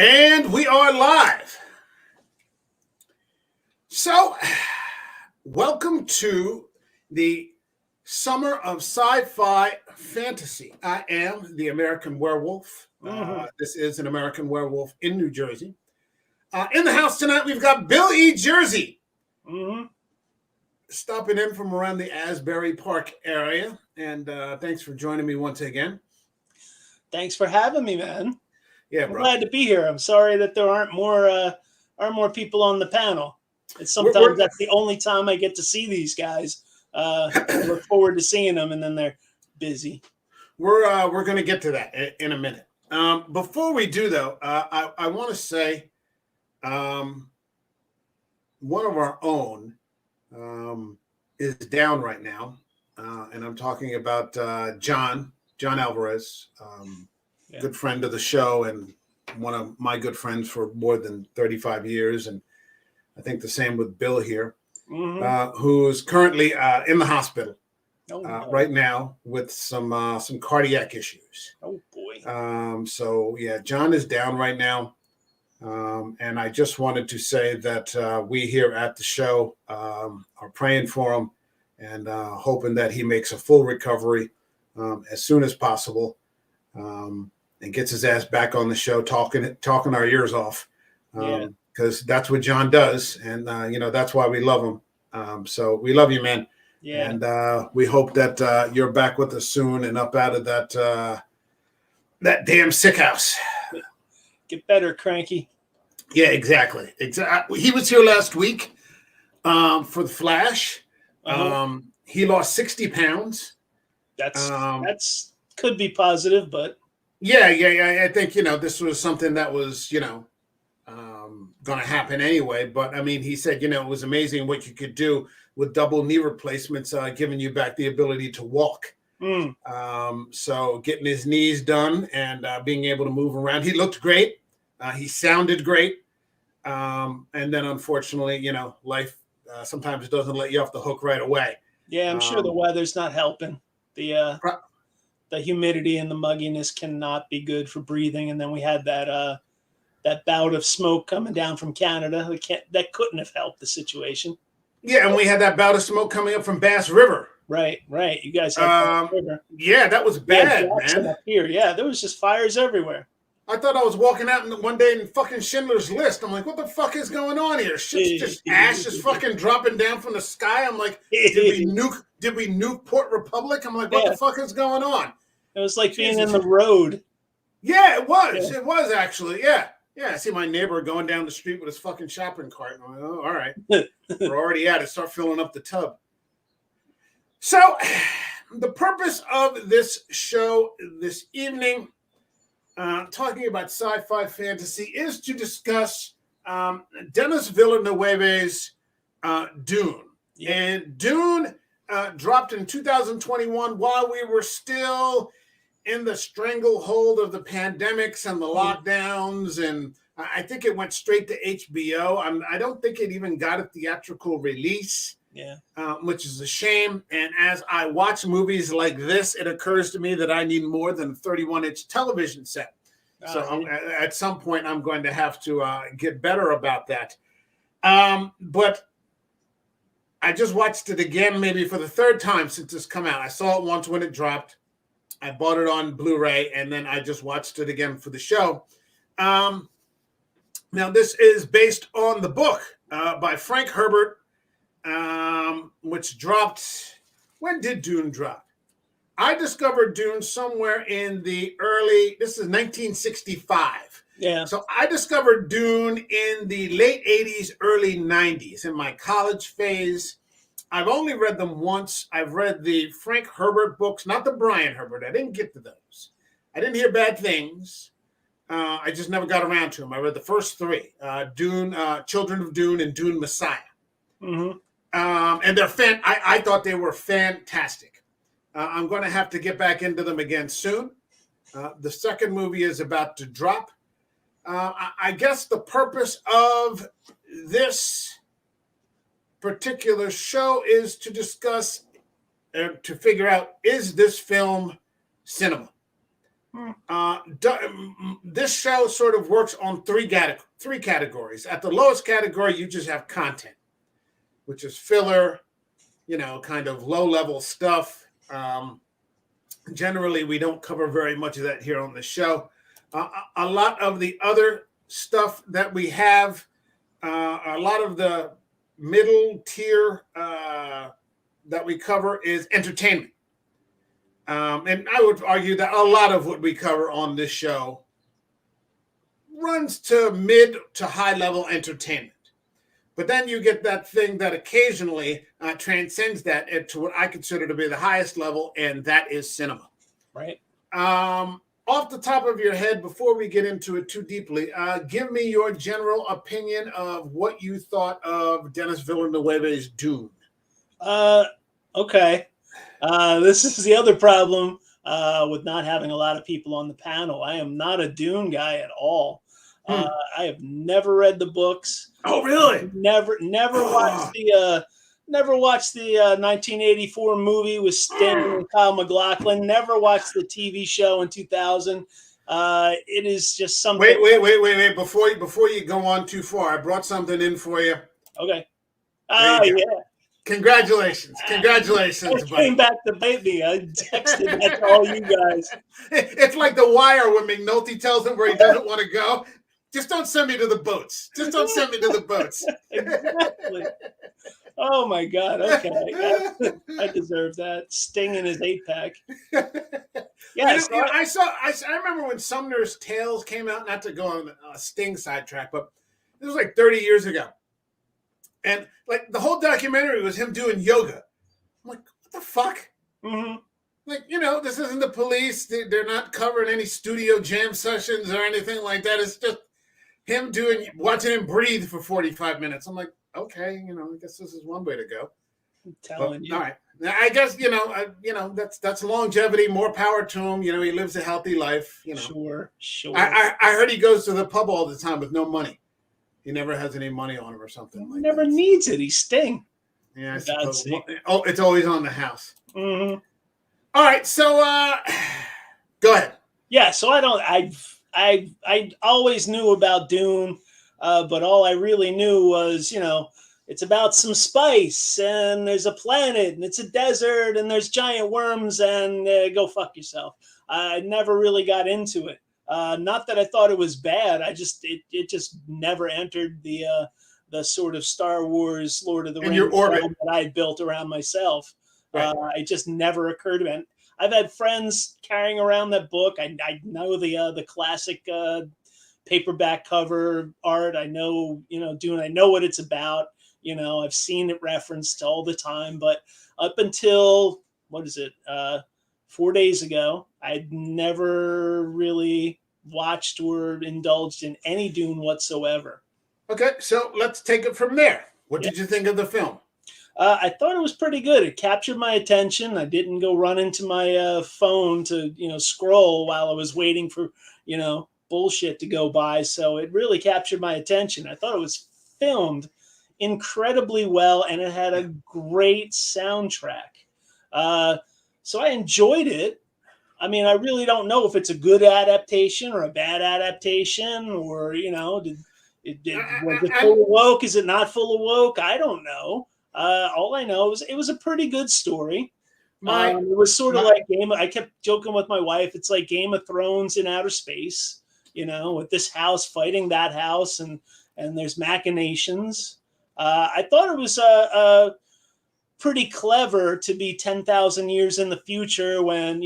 And we are live. So, welcome to the Summer of Sci-Fi Fantasy. I am the American Werewolf. This is an American Werewolf in New Jersey. In the house tonight, we've got Bill E. Jersey. Stopping in from around the Asbury Park area. And thanks for joining me once again. Thanks for having me, man. Yeah, I'm bro. glad to be here. I'm sorry that there aren't more people on the panel. It's sometimes that's the only time I get to see these guys. I look forward to seeing them, and then they're busy. We're going to get to that in a minute. Before we do, though, I want to say one of our own is down right now, and I'm talking about John Alvarez, good friend of the show and one of my good friends for more than 35 years, and I think the same with Bill here, who's currently in the hospital right now with some cardiac issues. Oh boy! So yeah, John is down right now, and I just wanted to say that we here at the show are praying for him and hoping that he makes a full recovery as soon as possible, and gets his ass back on the show talking our ears off. Because that's what John does, and that's why we love him. So we love you, man. Yeah. And we hope that you're back with us soon and up out of that damn sick house. Get better, Cranky. Yeah, exactly. He was here last week for the Flash. He lost 60 pounds. That's could be positive, but yeah. I think this was something that was going to happen anyway. But I mean, he said, it was amazing what you could do with double knee replacements, giving you back the ability to walk. So getting his knees done and being able to move around, he looked great. He sounded great. And then unfortunately, life sometimes doesn't let you off the hook right away. Yeah, I'm sure the weather's not helping. The humidity and the mugginess cannot be good for breathing. And then we had that bout of smoke coming down from Canada. That couldn't have helped the situation. Yeah, and we had that bout of smoke coming up from Bass River. Right. You guys had Bass River. Yeah, that was bad, man. Up here. Yeah, there was just fires everywhere. I thought I was walking out one day in fucking Schindler's List. I'm like, what the fuck is going on here? Shit's just ash just fucking dropping down from the sky. I'm like, did we nuke Port Republic? I'm like, what the fuck is going on? It was like being in the road. Yeah, it was. Yeah. It was actually. Yeah. I see my neighbor going down the street with his fucking shopping cart. I'm like, oh, all right. We're already at it. Start filling up the tub. So the purpose of this show this evening, talking about sci-fi fantasy, is to discuss Denis Villeneuve's Dune. Yeah. And Dune dropped in 2021 while we were still in the stranglehold of the pandemics and the lockdowns, and I think it went straight to HBO. I don't think it even got a theatrical release, which is a shame. And as I watch movies like this, it occurs to me that I need more than a 31-inch television set. So at some point, I'm going to have to get better about that. But I just watched it again, maybe for the third time since it's come out. I saw it once when it dropped. I bought it on Blu-ray, and then I just watched it again for the show. Now, this is based on the book by Frank Herbert, which dropped... When did Dune drop? I discovered Dune somewhere in the early... This is 1965. Yeah. So I discovered Dune in the late 80s, early 90s, in my college phase. I've only read them once. I've read the Frank Herbert books, not the Brian Herbert. I didn't get to those. I didn't hear bad things. I just never got around to them. I read the first three, Dune, Children of Dune, and Dune Messiah. And they're I thought they were fantastic. I'm going to have to get back into them again soon. The second movie is about to drop. I guess the purpose of this particular show is to discuss, to figure out, is this film cinema? This show sort of works on three categories. At the lowest category, you just have content, which is filler, kind of low-level stuff. Generally, we don't cover very much of that here on the show. A lot of the other stuff that we have, a lot of the middle tier that we cover is entertainment. And I would argue that a lot of what we cover on this show runs to mid to high level entertainment. But then you get that thing that occasionally transcends that to what I consider to be the highest level, and that is cinema. Right. Off the top of your head, before we get into it too deeply, give me your general opinion of what you thought of Denis Villeneuve's Dune. Okay. This is the other problem with not having a lot of people on the panel. I am not a Dune guy at all. I have never read the books. Oh, really? Never watched the 1984 movie with Sting and Kyle MacLachlan. Never watched the TV show in 2000. It is just something. Wait! Before you go on too far, I brought something in for you. Okay. Oh yeah. Congratulations. I came back to bite me. I texted that to all you guys. It's like The Wire when McNulty tells him where he doesn't want to go. Just don't send me to the boats. Exactly. Oh my God. Okay. I deserve that. Sting in his 8-pack. Yeah. I remember when Sumner's Tales came out, not to go on a Sting sidetrack, but it was like 30 years ago. And like the whole documentary was him doing yoga. I'm like, what the fuck? Mm-hmm. Like, this isn't the police. They're not covering any studio jam sessions or anything like that. It's just him watching him breathe for 45 minutes. I'm like, okay, I guess this is one way to go. I'm telling you. All right. I guess, that's longevity, more power to him. He lives a healthy life, Sure. I heard he goes to the pub all the time with no money. He never has any money on him or something like that. Never needs it. He's Sting. Yeah, I suppose. Oh, it's always on the house. Mm-hmm. All right, so go ahead. Yeah, so I always knew about Dune, but all I really knew was, it's about some spice, and there's a planet, and it's a desert, and there's giant worms, and go fuck yourself. I never really got into it. Not that I thought it was bad. It just never entered the sort of Star Wars, Lord of the Rings world that I built around myself. Right. It just never occurred to me. I've had friends carrying around that book. I know the classic paperback cover art. I know Dune. I know what it's about. I've seen it referenced all the time. But up until 4 days ago, I'd never really watched or indulged in any Dune whatsoever. Okay, so let's take it from there. What did you think of the film? I thought it was pretty good. It captured my attention. I didn't go run into my phone to scroll while I was waiting for bullshit to go by. So it really captured my attention. I thought it was filmed incredibly well, and it had a great soundtrack. So I enjoyed it. I mean, I really don't know if it's a good adaptation or a bad adaptation, or was it full of woke? Is it not full of woke? I don't know. All I know is it was a pretty good story. It was sort of like I kept joking with my wife. It's like Game of Thrones in outer space, with this house fighting that house, and there's machinations. I thought it was pretty clever to be 10,000 years in the future when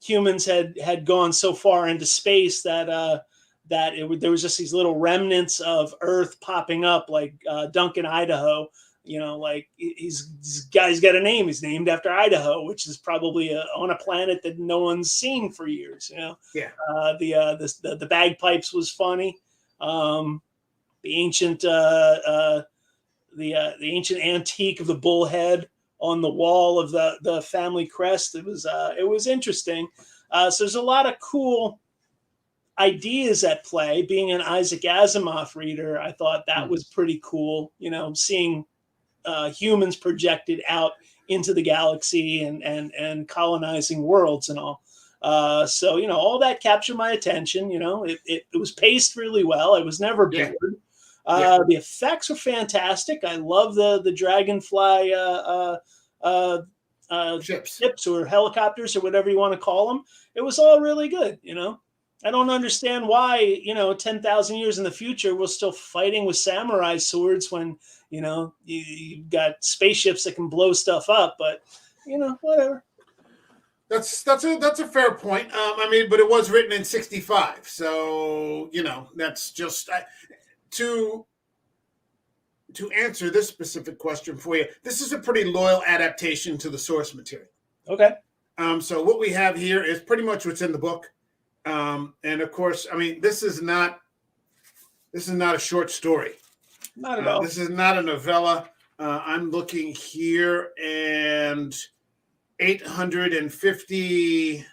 humans had gone so far into space that there was just these little remnants of Earth popping up, like Duncan, Idaho. Like this guy's got a name. He's named after Idaho, which is probably on a planet that no one's seen for years. Yeah. The bagpipes was funny. The ancient the ancient antique of the bullhead on the wall of the family crest. It was interesting. So there's a lot of cool ideas at play. Being an Isaac Asimov reader, I thought that was pretty cool. Seeing humans projected out into the galaxy and colonizing worlds and all. So, all that captured my attention. It was paced really well. I was never Yeah. bored. Yeah. The effects were fantastic. I love the dragonfly ships or helicopters or whatever you want to call them. It was all really good. I don't understand why 10,000 years in the future we're still fighting with samurai swords when you've got spaceships that can blow stuff up. But whatever. That's a fair point. I mean, but it was written in '65, so that's just to answer this specific question for you. This is a pretty loyal adaptation to the source material. Okay. So what we have here is pretty much what's in the book, and of course, I mean, this is not a short story. Not at all. This is not a novella. I'm looking here, and 850,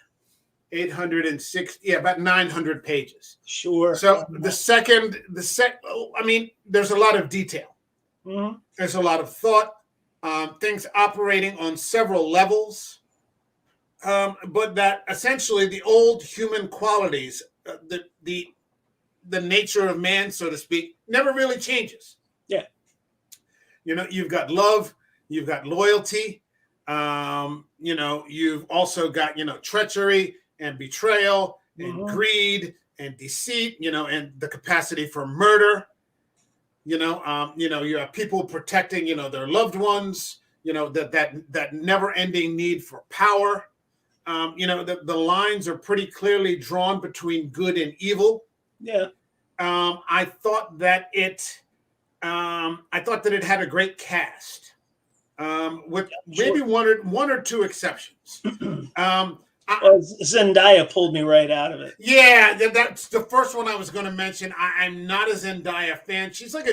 860, about 900 pages. Sure. So I mean, there's a lot of detail. Mm-hmm. There's a lot of thought, things operating on several levels, but that essentially the old human qualities, the nature of man, so to speak, never really changes. Yeah. You've got love, you've got loyalty. You've also got, treachery and betrayal and greed and deceit, and the capacity for murder. You have people protecting, their loved ones, that never ending need for power. The lines are pretty clearly drawn between good and evil. Yeah. I thought that it had a great cast. With maybe one or two exceptions. Zendaya pulled me right out of it. Yeah, that's the first one I was going to mention. I'm not a Zendaya fan. She's like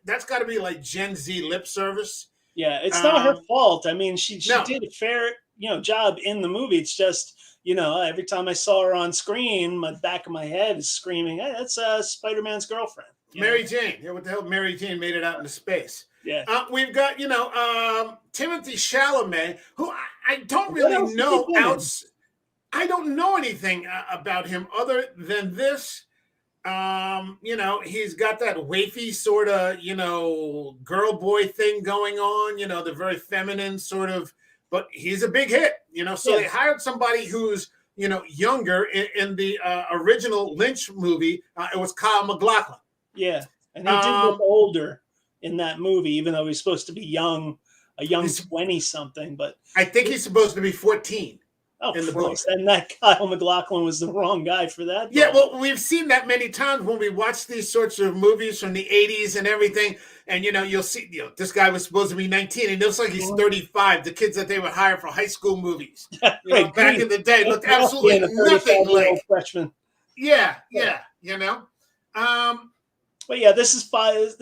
that's got to be like Gen Z lip service. Yeah, it's not her fault. I mean, she did a fair job in the movie. It's just every time I saw her on screen, my back of my head is screaming, "Hey, that's Spider-Man's girlfriend." Mary Jane. Yeah, what the hell? Mary Jane made it out into space. Yeah. We've got, Timothée Chalamet, who I don't really know. I don't know anything about him other than this. He's got that wafy sort of, girl boy thing going on, the very feminine sort of, but he's a big hit, so They hired somebody who's, younger. In the original Lynch movie, it was Kyle MacLachlan. Yeah. And he did look older in that movie, even though he's supposed to be young 20-something. But I think he's supposed to be 14. Oh, in the book. And that Kyle MacLachlan was the wrong guy for that. Yeah, well, we've seen that many times when we watch these sorts of movies from the 80s and everything. And, you'll see, this guy was supposed to be 19 and it looks like he's 35. The kids that they would hire for high school movies, back in the day looked absolutely nothing like freshman. Yeah. But yeah, this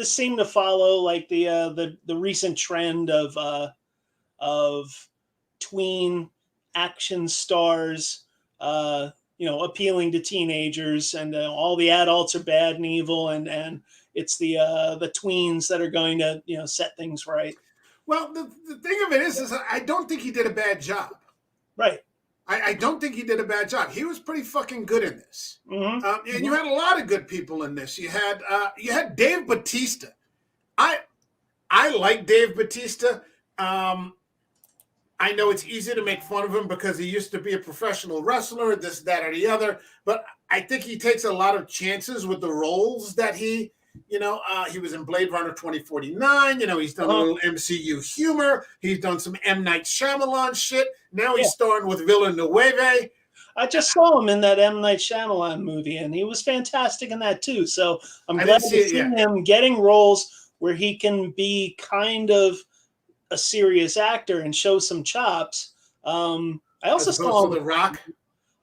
seemed to follow like the recent trend of tween action stars, appealing to teenagers, and all the adults are bad and evil, and it's the tweens that are going to set things right. Well, the thing of it is I don't think he did a bad job. Right. I don't think he did a bad job. He was pretty fucking good in this. Mm-hmm. And you had a lot of good people in this. You had Dave Bautista. I like Dave Bautista. I know it's easy to make fun of him because he used to be a professional wrestler, this, that, or the other. But I think he takes a lot of chances with the roles that he was in Blade Runner 2049. He's done a little MCU humor. He's done some M. Night Shyamalan shit. Now he's starring with Villeneuve. I just saw him in that M. Night Shyamalan movie, and he was fantastic in that too. So I'm glad to see him getting roles where he can be kind of a serious actor and show some chops. I also saw him, The Rock.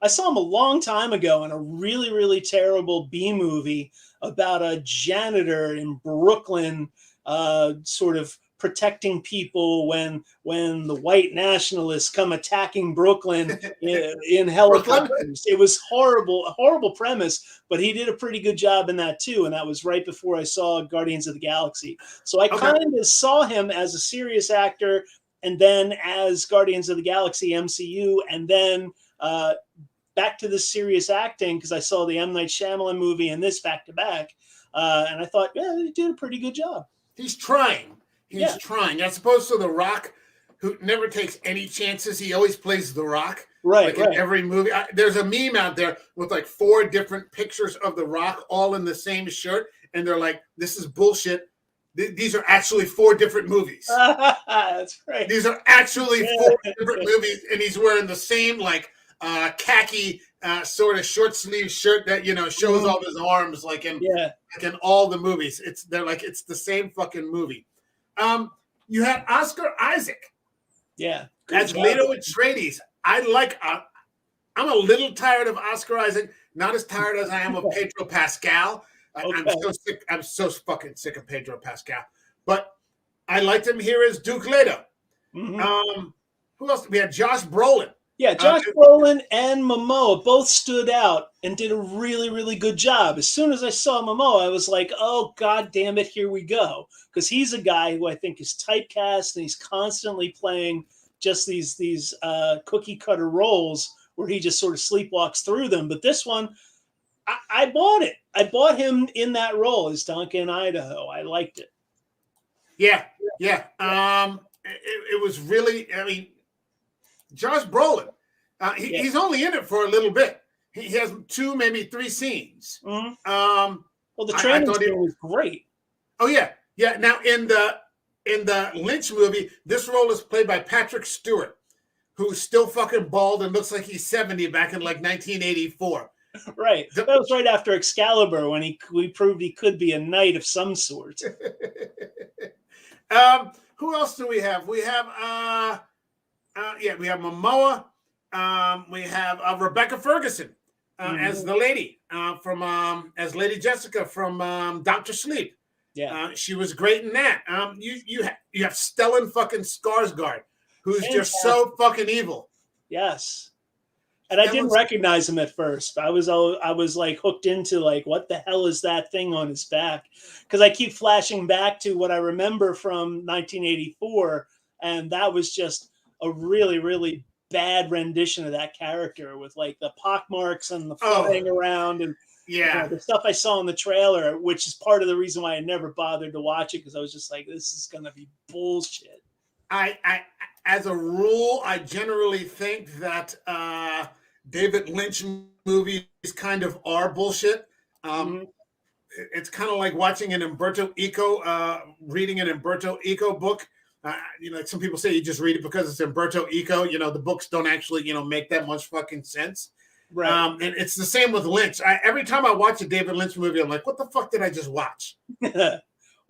I saw him a long time ago in a really, really terrible B movie about a janitor in Brooklyn, sort of protecting people when the white nationalists come attacking Brooklyn in helicopters. It was a horrible premise, but he did a pretty good job in that too. And that was right before I saw Guardians of the Galaxy. So I kind of saw him as a serious actor, and then as Guardians of the Galaxy MCU, and then back to this serious acting because I saw the M. Night Shyamalan movie and this back to back. And I thought, yeah, he did a pretty good job. He's trying. He's trying. As opposed to The Rock, who never takes any chances. He always plays The Rock. Right, in every movie. There's a meme out there with like 4 different pictures of The Rock all in the same shirt. And they're like, this is bullshit. These are actually 4 different movies. That's right. These are actually 4 different movies. And he's wearing the same like khaki sort of short sleeve shirt that, shows all his arms like in all the movies. It's the same fucking movie. You had Oscar Isaac. Yeah. As Leto Atreides. I'm a little tired of Oscar Isaac, not as tired as I am of Pedro Pascal. I'm so fucking sick of Pedro Pascal. But I liked him here as Duke Leto. Mm-hmm. Who else? We had Josh Brolin. Yeah, Josh Brolin and Momoa both stood out and did a really, really good job. As soon as I saw Momoa, I was like, oh, God damn it, here we go. Because he's a guy who I think is typecast and he's constantly playing just these cookie cutter roles where he just sort of sleepwalks through them. But this one, I bought it. I bought him in that role as Duncan Idaho. I liked it. Yeah. It was really, I mean, Josh Brolin, he's only in it for a little bit. He has 2, maybe 3 scenes. Mm-hmm. Well, the training was great. Oh yeah. Now in the Lynch movie, this role is played by Patrick Stewart, who's still fucking bald and looks like he's 70 back in like 1984. Right. That was right after Excalibur when we proved he could be a knight of some sort. Who else do we have? We have we have Momoa. We have Rebecca Ferguson as the lady as Lady Jessica from Dr. Sleep. Yeah, she was great in that. You have Stellan fucking Skarsgård, who's just so fucking evil. Yes, and I didn't recognize him at first. I was like hooked into like, what the hell is that thing on his back? Because I keep flashing back to what I remember from 1984, and that was just a really, really bad rendition of that character with like the pockmarks and the flying around and. Yeah, the stuff I saw in the trailer, which is part of the reason why I never bothered to watch it, because I was just like, this is going to be bullshit. I, as a rule, I generally think that David Lynch movies kind of are bullshit. It's kind of like watching an Umberto Eco, reading an Umberto Eco book. Some people say you just read it because it's Umberto Eco. The books don't actually, make that much fucking sense. Right. And it's the same with Lynch. Every time I watch a David Lynch movie, I'm like, what the fuck did I just watch? Well,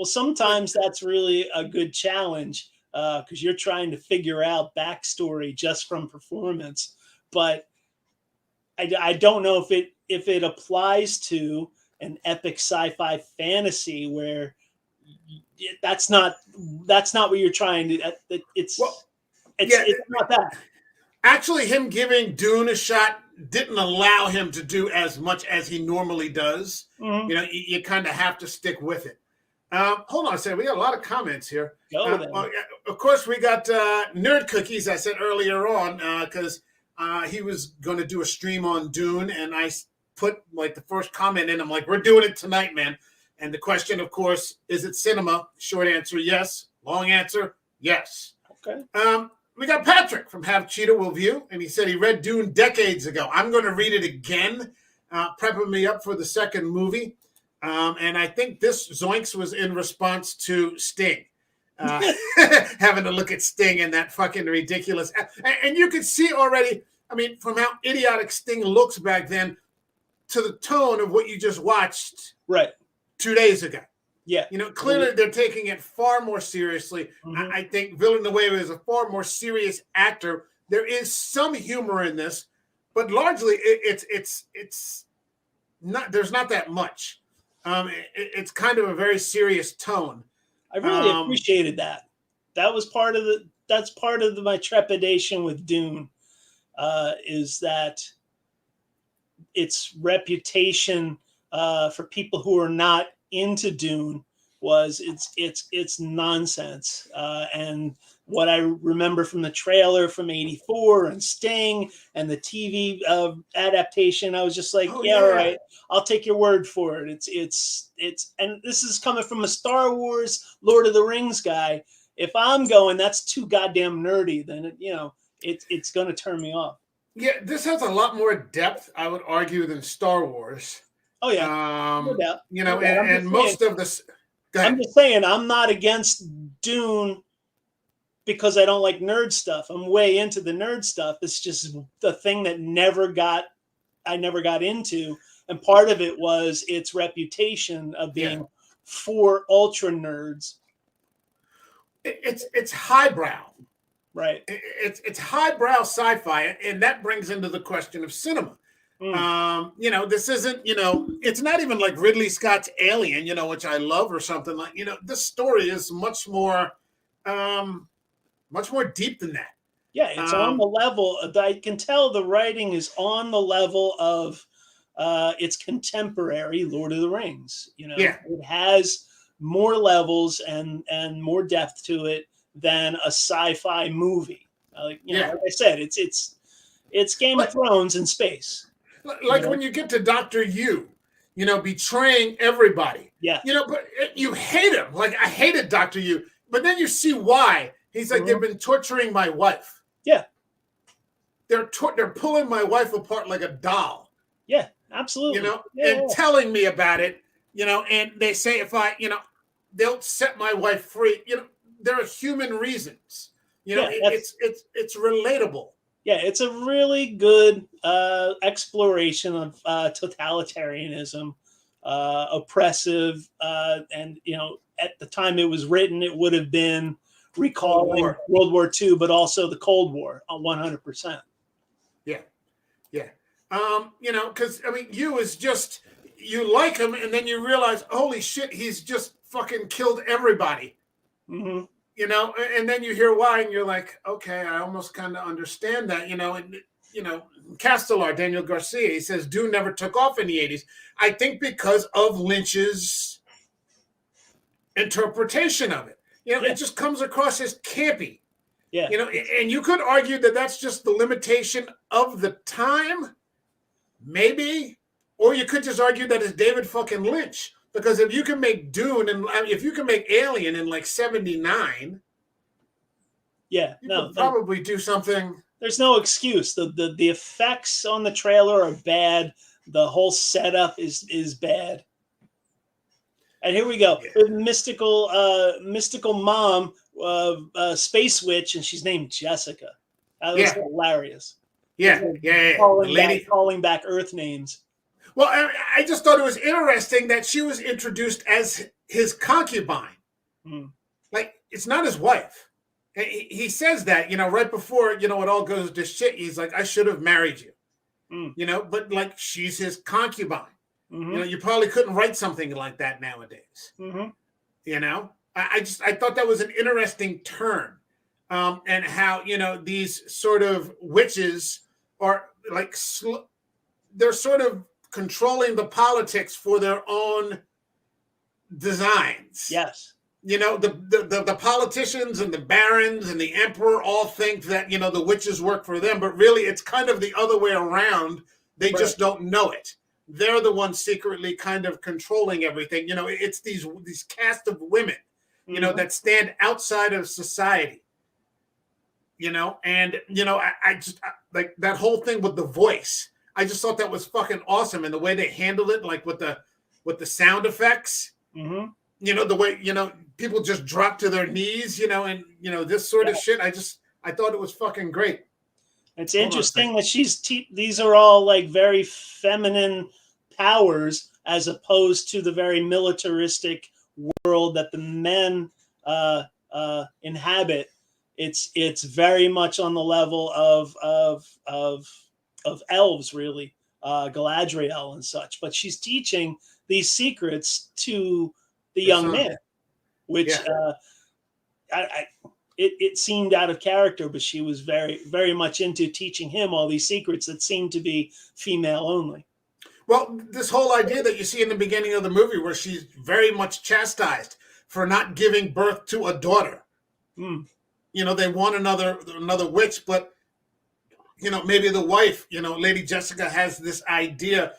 sometimes that's really a good challenge because you're trying to figure out backstory just from performance. But I don't know if it applies to an epic sci-fi fantasy where that's not what you're trying to. It's not that. Actually, him giving Dune a shot didn't allow him to do as much as he normally does. Mm-hmm. You kind of have to stick with it. Hold on a second. We got a lot of comments here. Of course, we got Nerd Cookies, I said earlier on, because he was going to do a stream on Dune, and I put like the first comment in. I'm like, we're doing it tonight, man. And the question, of course, is it cinema? Short answer, yes. Long answer, yes. Okay. We got Patrick from Have Cheetah Will View, and he said he read Dune decades ago. I'm going to read it again, prepping me up for the second movie. And I think this Zoinks was in response to Sting. Having to look at Sting and that fucking ridiculous. And you could see already, I mean, from how idiotic Sting looks back then to the tone of what you just watched 2 days ago. Yeah. Clearly they're taking it far more seriously. Mm-hmm. I think Villanueva is a far more serious actor. There is some humor in this, but largely it's not, there's not that much. It's kind of a very serious tone. I really appreciated that. That was that's part of my trepidation with Dune, is that its reputation for people who are not into Dune was it's nonsense. And what I remember from the trailer from '84 and Sting and the TV adaptation, I was just like, Oh, yeah, yeah. all right, I'll take your word for it. It's and this is coming from a Star Wars, Lord of the Rings guy. If I'm going, that's too goddamn nerdy. Then it's going to turn me off. Yeah, this has a lot more depth, I would argue, than Star Wars. Oh yeah, no doubt. You know, No doubt. and most of this. I'm just saying, I'm not against Dune because I don't like nerd stuff. I'm way into the nerd stuff. It's just the thing that I never got into, and part of it was its reputation of being for ultra nerds. It's highbrow. Right. It's highbrow sci-fi, and that brings into the question of cinema. You know, this isn't, you know, it's not even like Ridley Scott's Alien, you know, which I love or something like, you know, this story is much more deep than that. Yeah, it's on the level. I can tell the writing is on the level of its contemporary Lord of the Rings. You know, it has more levels and more depth to it than a sci-fi movie. Like I said, it's Game of Thrones in space. Like when you get to Dr. Yu, you know, betraying everybody. Yeah. You know, but you hate him. Like, I hated Dr. Yu. But then you see why. He's like, they've been torturing my wife. Yeah. They're pulling my wife apart like a doll. Yeah, absolutely. You know, and telling me about it, you know, and they say if I, you know, they'll set my wife free. You know, there are human reasons. You know, it's relatable. Yeah, it's a really good exploration of totalitarianism, oppressive, and at the time it was written, it would have been recalling World War II, but also the Cold War, 100%. Yeah, yeah. You know, because I mean, you is just you like him, and then you realize, holy shit, he's just fucking killed everybody. Mm-hmm. You know, and then you hear why, and you're like, okay, I almost kind of understand that, you know. And, you know, Castellar, Daniel Garcia, he says Dune never took off in the 80s. I think because of Lynch's interpretation of it. You know, it just comes across as campy. Yeah. You know, and you could argue that that's just the limitation of the time, maybe. Or you could just argue that it's David fucking Lynch. Because if you can make Dune and if you can make Alien in like 79, you could probably do something. There's no excuse. The effects on the trailer are bad. The whole setup is bad. And here we go. Mystical mom, space witch, and she's named Jessica. That was hilarious. Calling back Earth names. Well, I just thought it was interesting that she was introduced as his concubine. Like, it's not his wife. He says that, you know, right before, you know, it all goes to shit. He's like, I should have married you. You know, but like, she's his concubine. You know, you probably couldn't write something like that nowadays. You know, I thought that was an interesting turn. And how, you know, these sort of witches are like, they're sort of controlling the politics for their own designs. Yes. You know, the politicians and the barons and the emperor all think that, you know, the witches work for them, but really it's kind of the other way around. They just don't know it. They're the ones secretly kind of controlling everything. You know, it's these cast of women, you know, that stand outside of society. You know, and, you know, I just like that whole thing with the voice. I just thought that was fucking awesome, and the way they handled it, like with the sound effects. You know, the way, you know, people just drop to their knees, you know, and, you know, this sort of shit. I thought it was fucking great. It's interesting that these are all like very feminine powers as opposed to the very militaristic world that the men inhabit. It's very much on the level of elves, really, Galadriel and such. But she's teaching these secrets to the young man, which it seemed out of character, but she was very, very much into teaching him all these secrets that seemed to be female only. Well, this whole idea that you see in the beginning of the movie where she's very much chastised, for not giving birth to a daughter. Mm. You know, they want another witch, but you know, maybe the wife, you know, Lady Jessica has this idea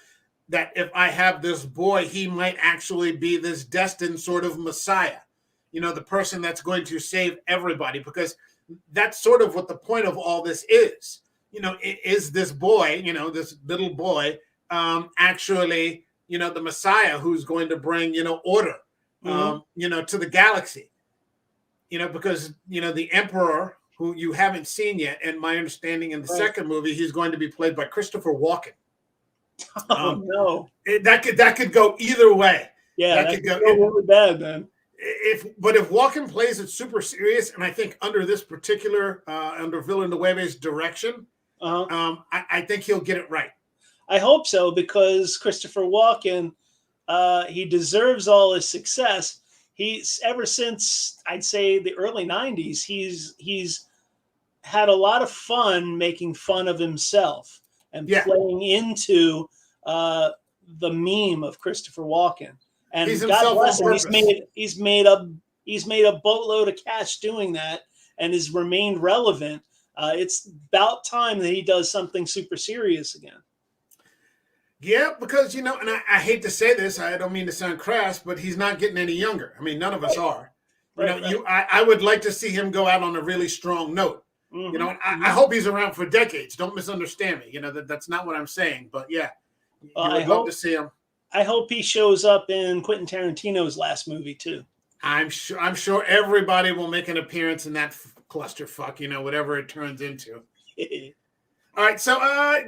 that if I have this boy, he might actually be this destined sort of Messiah, you know, the person that's going to save everybody, because that's sort of what the point of all this is. You know, is this boy, you know, this little boy, actually, you know, the Messiah who's going to bring, you know, order, you know, to the galaxy, you know, because, you know, the Emperor, who you haven't seen yet, and my understanding in the second movie, he's going to be played by Christopher Walken. Oh no! That could go either way. Yeah, that could go really bad then. If Walken plays it super serious, and I think under this particular under Villanueva's direction, I think he'll get it right. I hope so, because Christopher Walken, he deserves all his success. He's ever since, I'd say, the early '90s, he's had a lot of fun making fun of himself and playing into the meme of Christopher Walken. And God bless him, he's made a boatload of cash doing that, and has remained relevant. It's about time that he does something super serious again. Yeah, because, you know, and I hate to say this, I don't mean to sound crass, but he's not getting any younger. I mean, none of us are. I would like to see him go out on a really strong note. You know, I hope he's around for decades. Don't misunderstand me. You know, that's not what I'm saying. But yeah, I would love to see him. I hope he shows up in Quentin Tarantino's last movie too. I'm sure everybody will make an appearance in that clusterfuck, you know, whatever it turns into. All right, so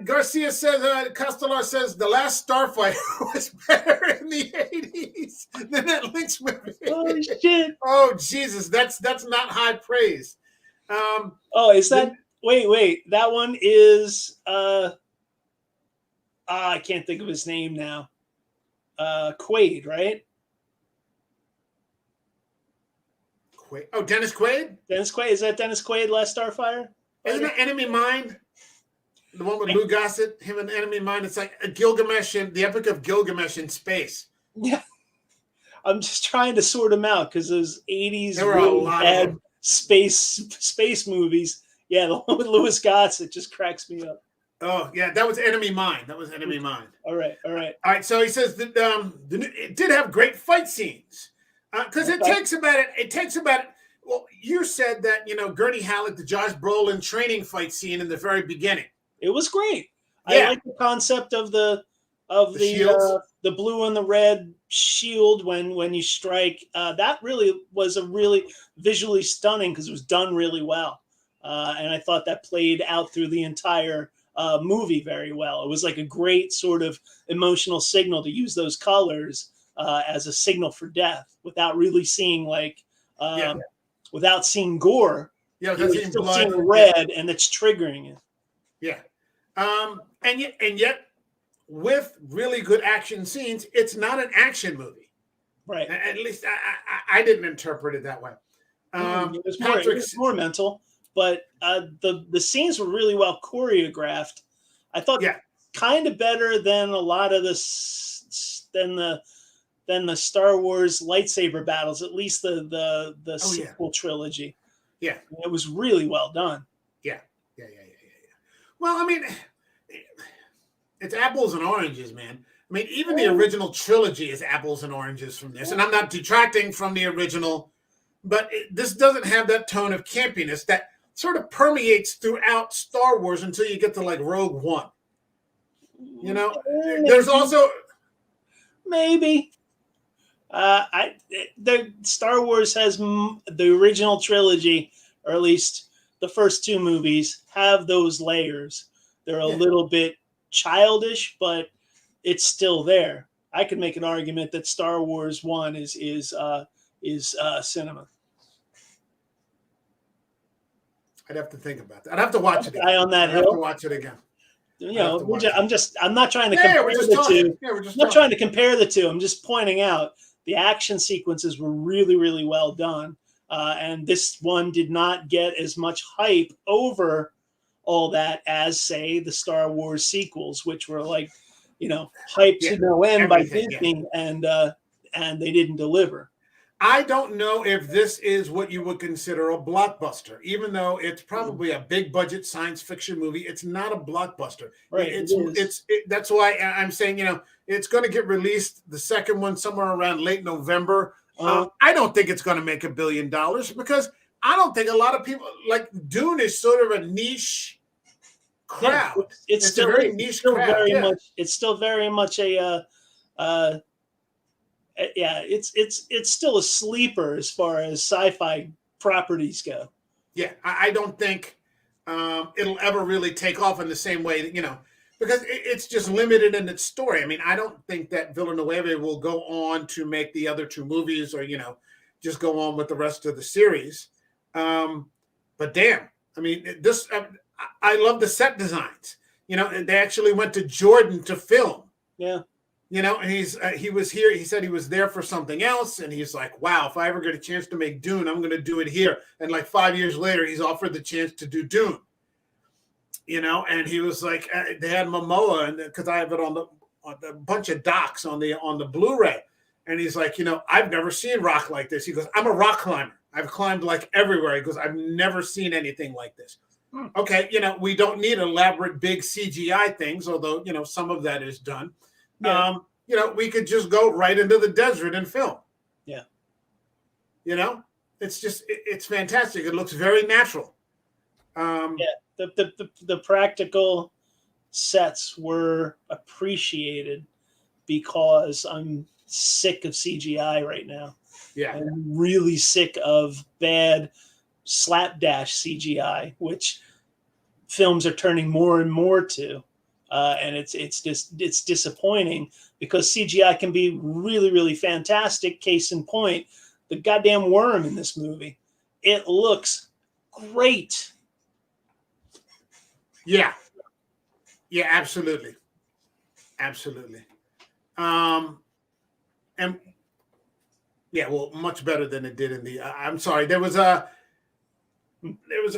Garcia says, Castellar says the last Starfighter was better in the 80s than that Lynch movie. Oh shit! Oh Jesus, that's not high praise. Is that? Wait. That one is. I can't think of his name now. Quaid, right? Quaid. Oh, Dennis Quaid. Dennis Quaid. Is that Dennis Quaid? Last Starfighter. Isn't it Enemy Mine? The one with Lou Gossett, him and Enemy Mine. It's like a Gilgamesh, the Epic of Gilgamesh in space. Yeah, I'm just trying to sort them out, because those '80s there were a lot bad space movies. Yeah, the one with Louis Gossett just cracks me up. Oh yeah, that was Enemy Mine. All right. So he says that it did have great fight scenes, because it takes about. Well, you said that, you know, Gurney Halleck, the Josh Brolin training fight scene in the very beginning. It was great. Yeah. I like the concept of the blue and the red shield when you strike. That really was a really visually stunning, because it was done really well, and I thought that played out through the entire movie very well. It was like a great sort of emotional signal to use those colors as a signal for death, without really seeing without seeing gore. Yeah, you're still seeing red, and it's triggering it. Yeah. And yet, with really good action scenes, it's not an action movie. Right. At least I didn't interpret it that way. It was more mental, but the scenes were really well choreographed. I thought kind of better than a lot of than the Star Wars lightsaber battles, at least the sequel trilogy. Yeah. It was really well done. Yeah. Well, I mean, it's apples and oranges, man. I mean, even the original trilogy is apples and oranges from this. And I'm not detracting from the original, but this doesn't have that tone of campiness that sort of permeates throughout Star Wars until you get to like Rogue One. You know, there's also maybe the Star Wars has the original trilogy, or at least the first two movies, have those layers. They're a little bit childish, but it's still there. I could make an argument that Star Wars 1 is cinema. I'd have to think about that. I'd have to watch it again. On that I'd have to watch it again. You know, I'm not trying to compare the two. I'm not trying to compare the two. I'm just pointing out the action sequences were really, really well done. And this one did not get as much hype over all that as, say, the Star Wars sequels, which were like, you know, hyped to no end by Disney, and they didn't deliver. I don't know if this is what you would consider a blockbuster, even though it's probably a big budget science fiction movie. It's not a blockbuster. Right. That's why I'm saying, it's going to get released, the second one, somewhere around late November. I don't think it's going to make $1 billion because I don't think a lot of people like Dune is sort of a niche crowd. Yeah, it's still a very niche crowd. It's still very much a it's still a sleeper as far as sci-fi properties go. Yeah, I don't think it'll ever really take off in the same way that, because it's just limited in its story. I mean, I don't think that Villanueva will go on to make the other two movies or, just go on with the rest of the series. But damn, I mean, I love the set designs. They actually went to Jordan to film. Yeah. And he was here. He said he was there for something else, and he's like, "Wow, if I ever get a chance to make Dune, I'm going to do it here." And like 5 years later, he's offered the chance to do Dune. And he was like, they had Momoa, and because I have it on a bunch of docs on the Blu-ray, and he's like, I've never seen rock like this. He goes, "I'm a rock climber. I've climbed like everywhere." He goes, "I've never seen anything like this." Okay, we don't need elaborate big CGI things, although some of that is done. Yeah. We could just go right into the desert and film. Yeah. It's fantastic. It looks very natural. The practical sets were appreciated because I'm sick of CGI right now. Yeah. I'm really sick of bad slapdash CGI, which films are turning more and more to. And it's disappointing because CGI can be really, really fantastic. Case in point, the goddamn worm in this movie. It looks great. Yeah. Yeah, absolutely. Absolutely. And yeah, well, much better than it did in the, I'm sorry. There was a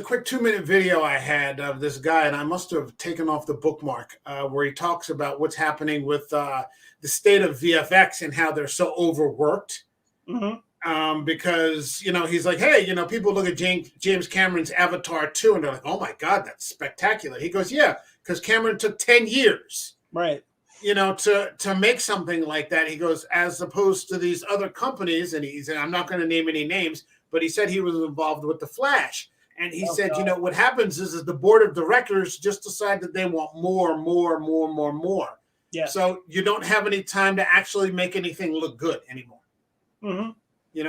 quick 2-minute video I had of this guy, and I must have taken off the bookmark, where he talks about what's happening with the state of VFX and how they're so overworked. Mm-hmm. Because, he's like, hey, people look at James Cameron's Avatar 2 and they're like, oh my God, that's spectacular. He goes, yeah, because Cameron took 10 years. Right. To make something like that. He goes, as opposed to these other companies, and I'm not going to name any names, but he said he was involved with The Flash. And he said, God. What happens is the board of directors just decide that they want more. Yeah. So you don't have any time to actually make anything look good anymore. Mm-hmm.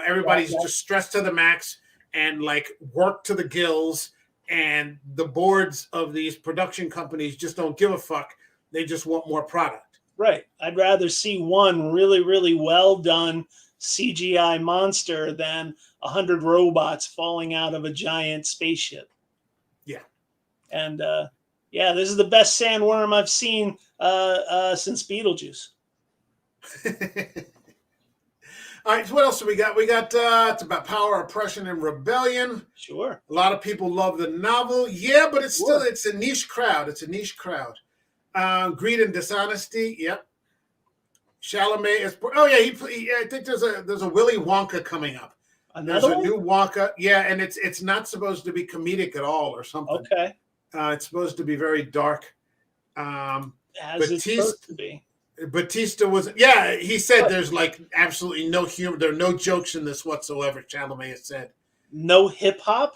Everybody's just stressed to the max and like work to the gills. And the boards of these production companies just don't give a fuck. They just want more product. Right. I'd rather see one really, really well done CGI monster than 100 robots falling out of a giant spaceship. Yeah. And this is the best sandworm I've seen since Beetlejuice. All right, so what else do we got? We got it's about power, oppression, and rebellion. Sure. A lot of people love the novel. Yeah, but it's a niche crowd. It's a niche crowd. Greed and dishonesty. Yep. Chalamet is. Oh yeah, I think there's a Willy Wonka coming up. There's a new Wonka. Yeah, and it's not supposed to be comedic at all or something. Okay. It's supposed to be very dark. As it's supposed to be. Batista was. Yeah, he said there's like absolutely no humor. There are no jokes in this whatsoever. Chalamet has said. No hip hop.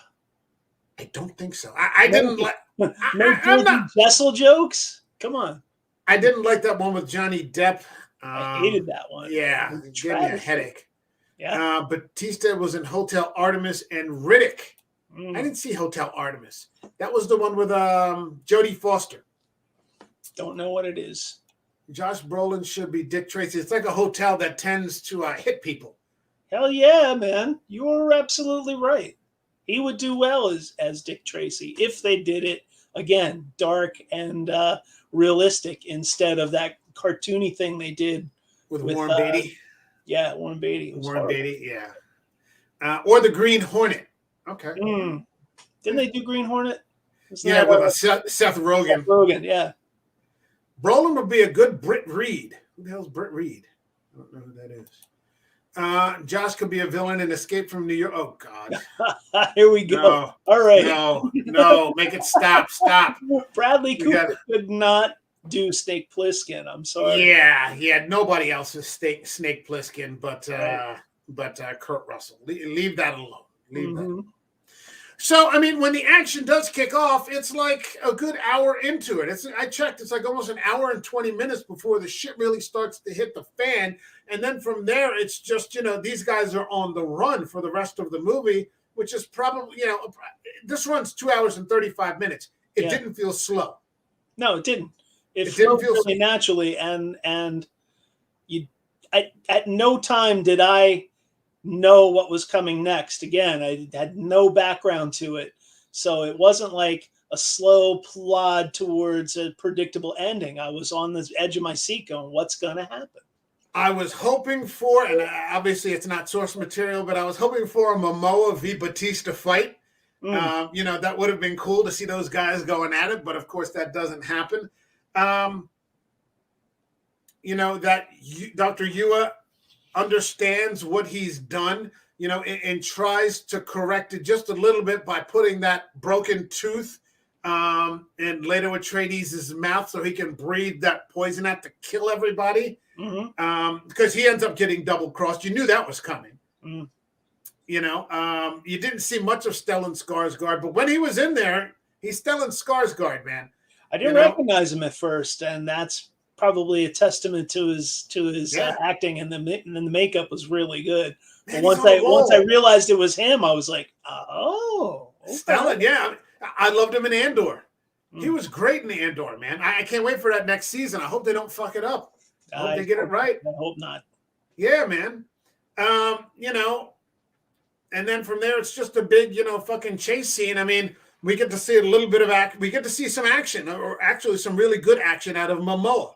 I don't think so. I didn't like. No Jessel jokes. Come on. I didn't like that one with Johnny Depp. I hated that one. Yeah, it gave me a headache. Yeah. Batista was in Hotel Artemis and Riddick. I didn't see Hotel Artemis. That was the one with Jodie Foster. Don't know what it is. Josh Brolin should be Dick Tracy. It's like a hotel that tends to hit people. Hell yeah, man. You are absolutely right. He would do well as Dick Tracy if they did it, again, dark and realistic instead of that cartoony thing they did with Warren Beatty. Yeah, Warren Beatty. Warren Beatty, yeah. Or the Green Hornet. Okay. Didn't they do Green Hornet? Yeah, with Seth Rogen. Seth Rogen, yeah. Brolin would be a good Britt Reed. Who the hell's Britt Reed? I don't know who that is. Josh could be a villain in Escape from New York. Oh God. Here we go. No, All right. No. Make it stop. Stop. Bradley Cooper could not do Snake Plissken. I'm sorry. Yeah. Nobody else is Snake Plissken, but Kurt Russell. Leave that alone. Leave that. So, I mean, when the action does kick off, it's like a good hour into it. I checked, it's like almost an hour and 20 minutes before the shit really starts to hit the fan. And then from there, it's just, these guys are on the run for the rest of the movie, which is probably, this runs 2 hours and 35 minutes. It didn't feel slow. No, it didn't. It didn't feel really naturally. And at no time did I know what was coming next. Again, I had no background to it, so it wasn't like a slow plod towards a predictable ending. I was on the edge of my seat going, what's going to happen? I was hoping for, and obviously it's not source material, but I was hoping for a Momoa v. Batista fight. That would have been cool to see those guys going at it, but of course that doesn't happen. That Dr. Yua understands what he's done, and tries to correct it just a little bit by putting that broken tooth in Leto Atreides' mouth so he can breathe that poison out to kill everybody. Because he ends up getting double crossed. You knew that was coming. You didn't see much of Stellan Skarsgård, but when he was in there, he's Stellan Skarsgård, man. I didn't recognize him at first, and that's probably a testament to his acting, and the makeup was really good. But once I realized it was him, I was like, oh, okay. Stellan, yeah. I loved him in Andor. He was great in Andor, man. I can't wait for that next season. I hope they don't fuck it up. I hope they get it right. I hope not. Yeah, man. And then from there, it's just a big, fucking chase scene. I mean, we get to see a little bit of we get to see some action, or actually some really good action out of Momoa.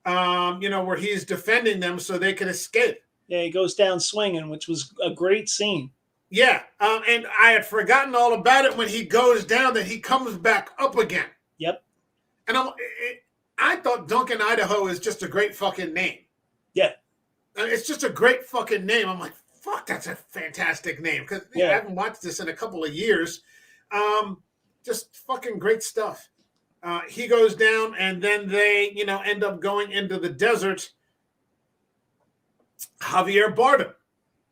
Where he's defending them so they can escape. Yeah, he goes down swinging, which was a great scene. Yeah, and I had forgotten all about it when he goes down, that he comes back up again. Yep. And I thought Duncan, Idaho is just a great fucking name. Yeah. It's just a great fucking name. I'm like, fuck, that's a fantastic name. Because I haven't watched this in a couple of years. Just fucking great stuff. He goes down, and then they, end up going into the desert. Javier Bardem,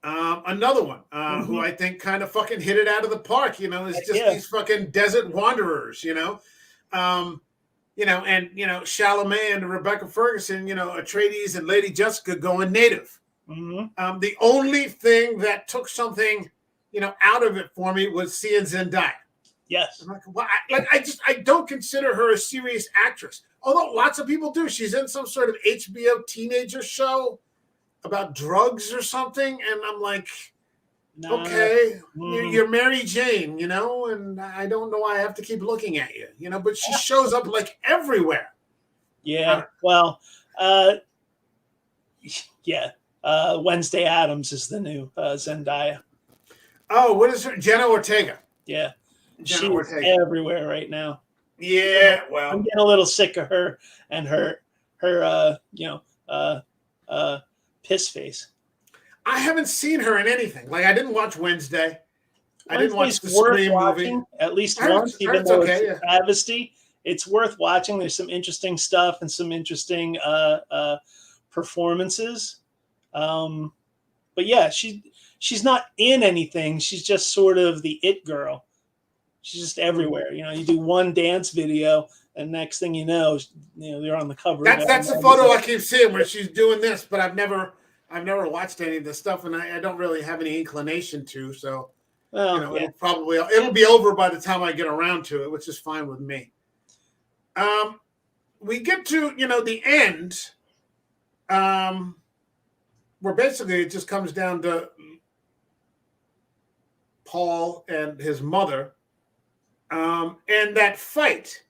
another one, who I think kind of fucking hit it out of the park. Is just these fucking desert wanderers. And Chalamet and Rebecca Ferguson, Atreides and Lady Jessica going native. The only thing that took something, out of it for me was seeing Zendaya. Yes. I'm like, well, I don't consider her a serious actress, although lots of people do. She's in some sort of HBO teenager show about drugs or something, and I'm like, okay, you're Mary Jane, and I don't know why I have to keep looking at you, but she shows up like everywhere. Yeah. Well, Wednesday Addams is the new Zendaya. Oh, what is her? Jenna Ortega. Yeah. She's everywhere right now. Yeah, well, I'm getting a little sick of her and her piss face. I haven't seen her in anything. Like, I didn't watch Wednesday. I didn't watch the worth Scream watching, movie. At least once, even though it's a travesty. It's worth watching. There's some interesting stuff and some interesting performances. But yeah, she's not in anything. She's just sort of the it girl. She's just everywhere. You do one dance video, and next thing you know, they're on the cover. That's the photo I keep seeing where she's doing this, but I've never watched any of this stuff, and I don't really have any inclination to. So, it'll be over by the time I get around to it, which is fine with me. We get to the end, where basically it just comes down to Paul and his mother. And that fight.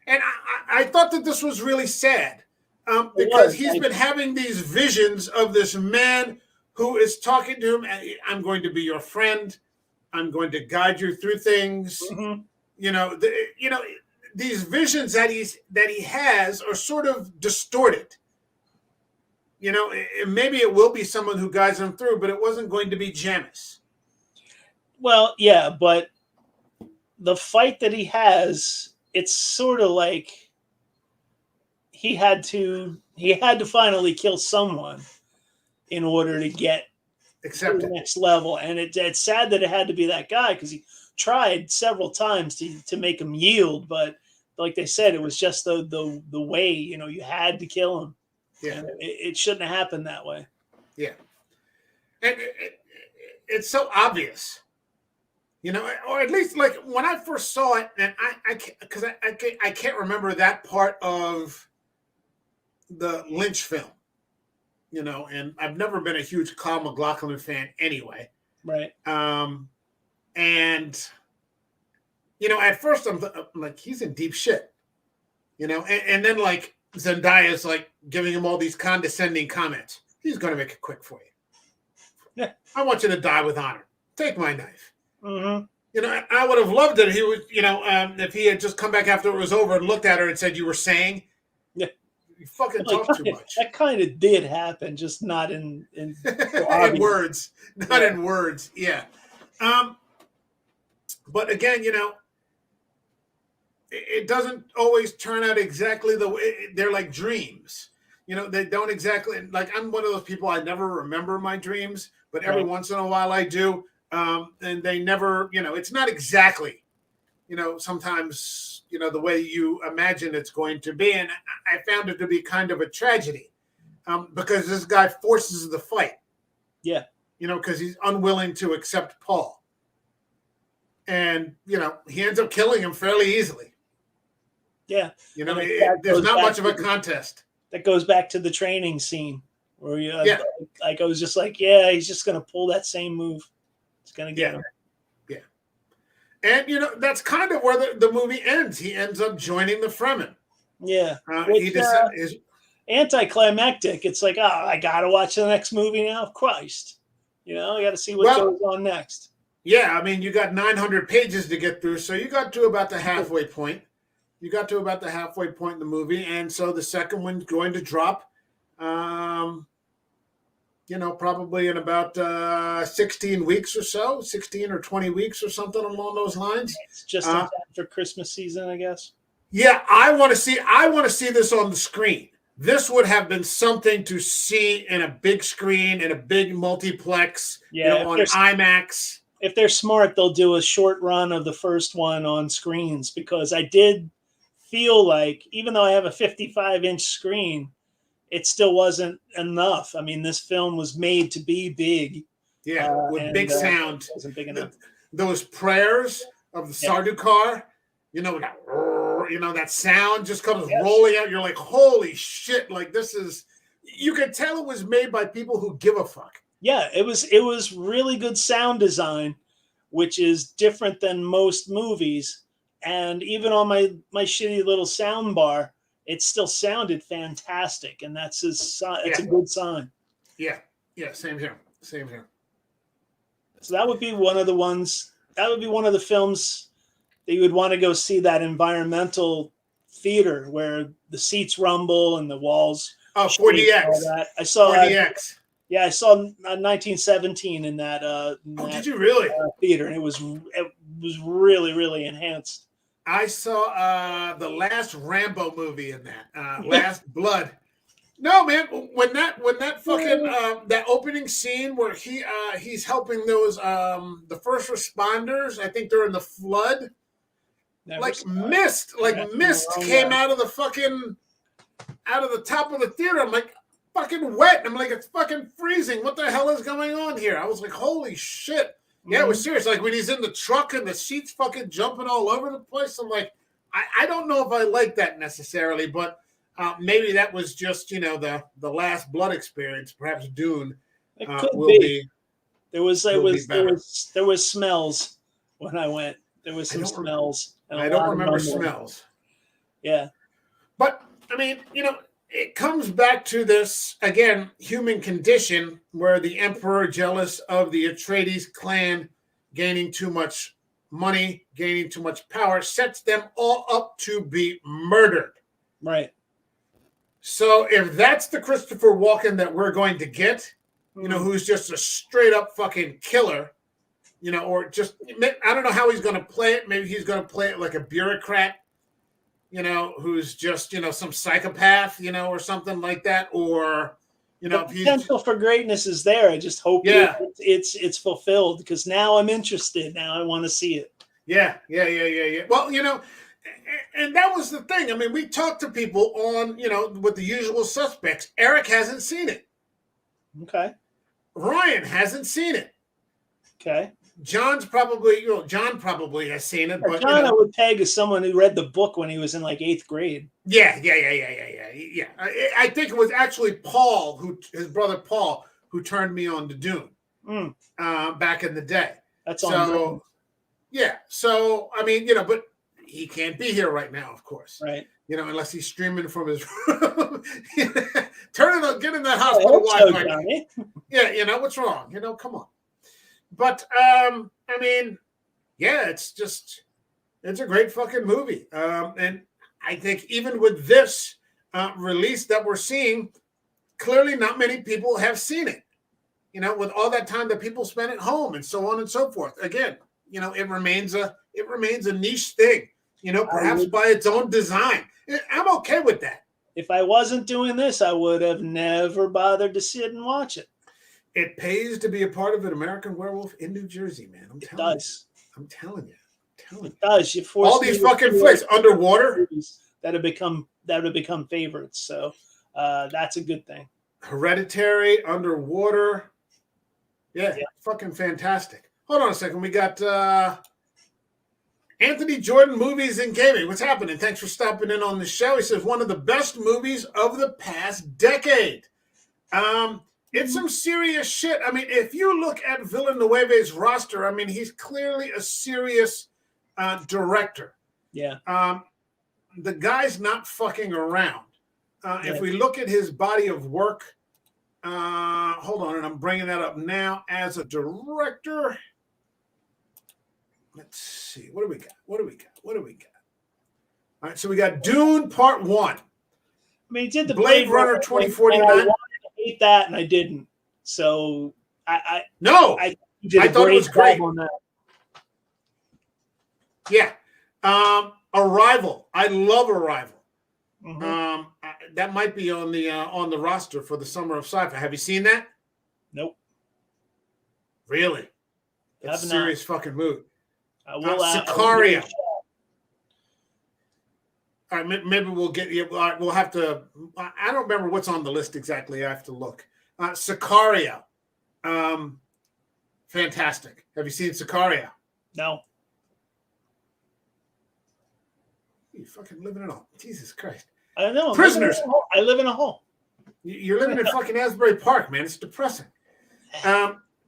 And I thought that this was really sad because he's been having these visions of this man who is talking to him. I'm going to be your friend. I'm going to guide you through things. These visions that he has are sort of distorted. you know, maybe it will be someone who guides him through, but it wasn't going to be Jamis. Well, yeah, but the fight that he has, it's sort of like he had to finally kill someone in order to get to the next level. And it's sad that it had to be that guy, because he tried several times to make him yield, but like they said, it was just the way, you know, you had to kill him. Yeah, it shouldn't have happened that way. Yeah, and it's so obvious, you know, or at least like when I first saw it, and I can't remember that part of the Lynch film, you know, and I've never been a huge Kyle MacLachlan fan anyway. Right. And you know, at first I'm like, he's in deep shit, you know, and then like Zendaya's like giving him all these condescending comments. He's going to make it quick for you. Yeah. I want you to die with honor. Take my knife. Mm-hmm. You know, I would have loved it. He was, you know, if he had just come back after it was over and looked at her and said, "You were saying." Yeah. You fucking talk too much. That kind of did happen, just not in in words. Not in words. Yeah. But again, you know, it doesn't always turn out exactly the way. They're like dreams. You know, they don't exactly, like, I'm one of those people, I never remember my dreams, but every once in a while I do. And they never, you know, it's not exactly, you know, sometimes, you know, the way you imagine it's going to be. And I found it to be kind of a tragedy because this guy forces the fight. Yeah. You know, because he's unwilling to accept Paul. And, you know, he ends up killing him fairly easily. Yeah. You know, there's not much of a contest. That goes back to the training scene where like I was just like, yeah, he's just going to pull that same move. It's going to get him. Yeah. And, you know, that's kind of where the movie ends. He ends up joining the Fremen. Yeah. He is anticlimactic. It's like, oh, I got to watch the next movie now. Christ. You know, I got to see what goes on next. Yeah. I mean, you got 900 pages to get through. So you got to about the halfway point. You got to about the halfway point in the movie, and so the second one's going to drop, you know, probably in about 16 weeks or so, 16 or 20 weeks or something along those lines. It's just in time for Christmas season, I guess. Yeah, I want to see this on the screen. This would have been something to see in a big screen, in a big multiplex, yeah, you know, on IMAX. If they're smart, they'll do a short run of the first one on screens, because I did feel like, even though I have a 55-inch screen, it still wasn't enough. I mean, this film was made to be big. Yeah, with big sound. It wasn't big enough. Those prayers of the Sardaukar, you know, that sound just comes rolling out. You're like, holy shit! Like, this is. You can tell it was made by people who give a fuck. Yeah, it was really good sound design, which is different than most movies. And even on my shitty little sound bar, it still sounded fantastic, and that's a good sign. Yeah, same here. So that would be one of the ones. That would be one of the films that you would want to go see, that environmental theater where the seats rumble and the walls. Oh, 4DX. I saw 4DX. I saw 1917 in that. Did you really? Theater, and it was really, really enhanced. I saw the last Rambo movie in that, Last Blood. No, man, when that fucking that opening scene where he's helping those the first responders, I think they're in the flood. Mist came out of the top of the theater. I'm like, fucking wet. I'm like, it's fucking freezing. What the hell is going on here? I was like, holy shit. Yeah, it was serious. Like, when he's in the truck and the seats fucking jumping all over the place, I'm like, I don't know if I like that necessarily, but maybe that was just, you know, the Last Blood experience. Perhaps Dune will be. There was smells when I went. There was some smells. I don't remember smells. Yeah, but I mean, you know, it comes back to this, again, human condition where the emperor, jealous of the Atreides clan gaining too much money, gaining too much power, sets them all up to be murdered. Right. So if that's the Christopher Walken that we're going to get, you know, who's just a straight up fucking killer, you know, or just, I don't know how he's going to play it. Maybe he's going to play it like a bureaucrat, you know, who's just, you know, some psychopath, you know, or something like that. Or, you know, the potential for greatness is there. I just hope it's fulfilled, because now I'm interested. Now I want to see it. Yeah. Well, you know, and that was the thing. I mean, we talked to people on, you know, with the usual suspects. Eric hasn't seen it. Okay. Ryan hasn't seen it. Okay. John probably has seen it, but John, I would peg as someone who read the book when he was in like 8th grade. Yeah. I think it was actually Paul, his brother Paul, who turned me on to Dune back in the day. That's so. Yeah. So I mean, you know, but he can't be here right now, of course. Right. You know, unless he's streaming from his room. Turn it on, get in that hospital Wi-Fi. Yeah, you know, what's wrong? You know, come on. But I mean, yeah, it's a great fucking movie. And I think even with this release that we're seeing, clearly not many people have seen it. You know, with all that time that people spend at home and so on and so forth. Again, you know, it remains a niche thing. You know, perhaps by its own design. I'm okay with that. If I wasn't doing this, I would have never bothered to sit and watch it. It pays to be a part of an American Werewolf in New Jersey, man. I'm telling you. It does. You force all these fucking flicks underwater that have become favorites. So that's a good thing. Hereditary, Underwater. Yeah, fucking fantastic. Hold on a second. We got Anthony Jordan, Movies and Gaming. What's happening? Thanks for stopping in on the show. He says, one of the best movies of the past decade. It's some serious shit. I mean, if you look at Villanueva's roster, I mean, he's clearly a serious director. Yeah. The guy's not fucking around. If we look at his body of work, hold on, and I'm bringing that up now as a director. Let's see. What do we got? All right, so we got Dune Part 1. I mean, he did the Blade Runner 2049. I wanted to hate that, and I didn't. So I thought it was great on that. Yeah. Arrival. I love Arrival. Mm-hmm. That might be on the roster for the Summer of Sci-Fi. Have you seen that? Nope. Really? That's a serious fucking movie. Sicario. All right, maybe we'll get you. We'll have to. I don't remember what's on the list exactly. I have to look. Sicario, fantastic. Have you seen Sicario? No. You fucking living in a hole. Jesus Christ. I know. Prisoners. I live in a hole. You're living in fucking Asbury Park, man. It's depressing.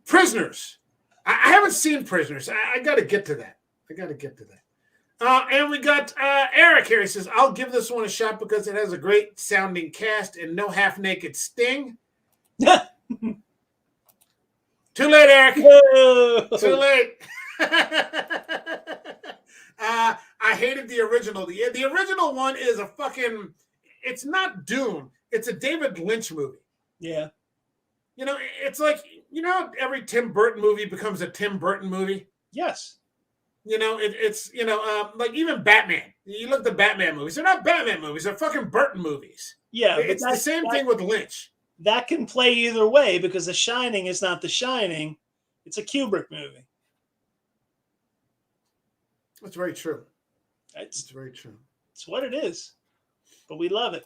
Prisoners. I haven't seen Prisoners. I got to get to that. And we got Eric here. He says, I'll give this one a shot because it has a great sounding cast and no half-naked Sting. Too late, Eric. Too late. I hated the original. The original one is a fucking... It's not Dune. It's a David Lynch movie. Yeah. You know, it's like, you know, every Tim Burton movie becomes a Tim Burton movie. Yes. You know, it's, you know, like even Batman. You look at the Batman movies. They're not Batman movies. They're fucking Burton movies. Yeah. It's the same thing with Lynch. That can play either way because The Shining is not The Shining. It's a Kubrick movie. That's very true. It's very true. It's what it is. But we love it.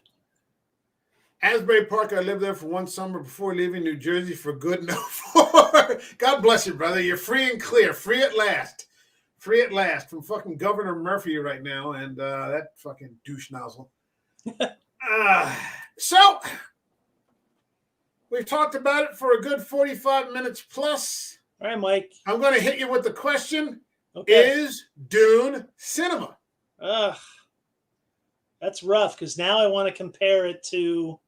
Asbury Park, I lived there for one summer before leaving New Jersey for good. No more. God bless you, brother. You're free and clear. Free at last. Free at last from fucking Governor Murphy right now and that fucking douche nozzle. So, we've talked about it for a good 45 minutes plus. All right, Mike. I'm going to hit you with the question. Okay. Is Dune cinema? That's rough because now I want to compare it to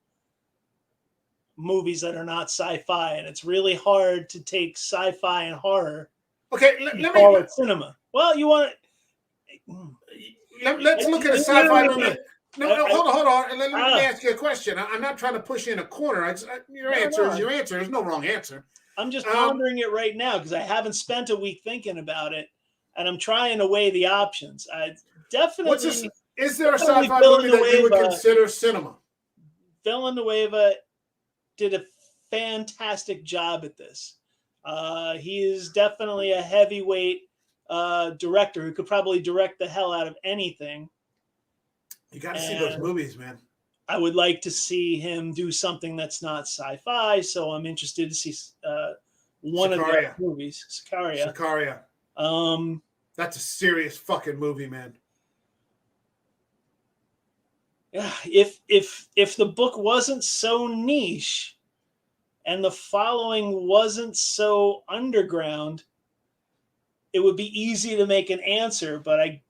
movies that are not sci-fi, and it's really hard to take sci-fi and horror. Okay, let me call it cinema. Well, you want let's look at a sci-fi movie. No, hold on. Let me ask you a question. I'm not trying to push you in a corner. Your answer is your answer. There's no wrong answer. I'm just pondering it right now because I haven't spent a week thinking about it, and I'm trying to weigh the options. I definitely. Is there a sci-fi movie that you would consider cinema? Villanueva did a fantastic job at this. He is definitely a heavyweight director who could probably direct the hell out of anything. You got to see those movies, man. I would like to see him do something that's not sci-fi, so I'm interested to see one of the movies, Sicaria. That's a serious fucking movie, man. Yeah, if the book wasn't so niche and the following wasn't so underground, it would be easy to make an answer, but I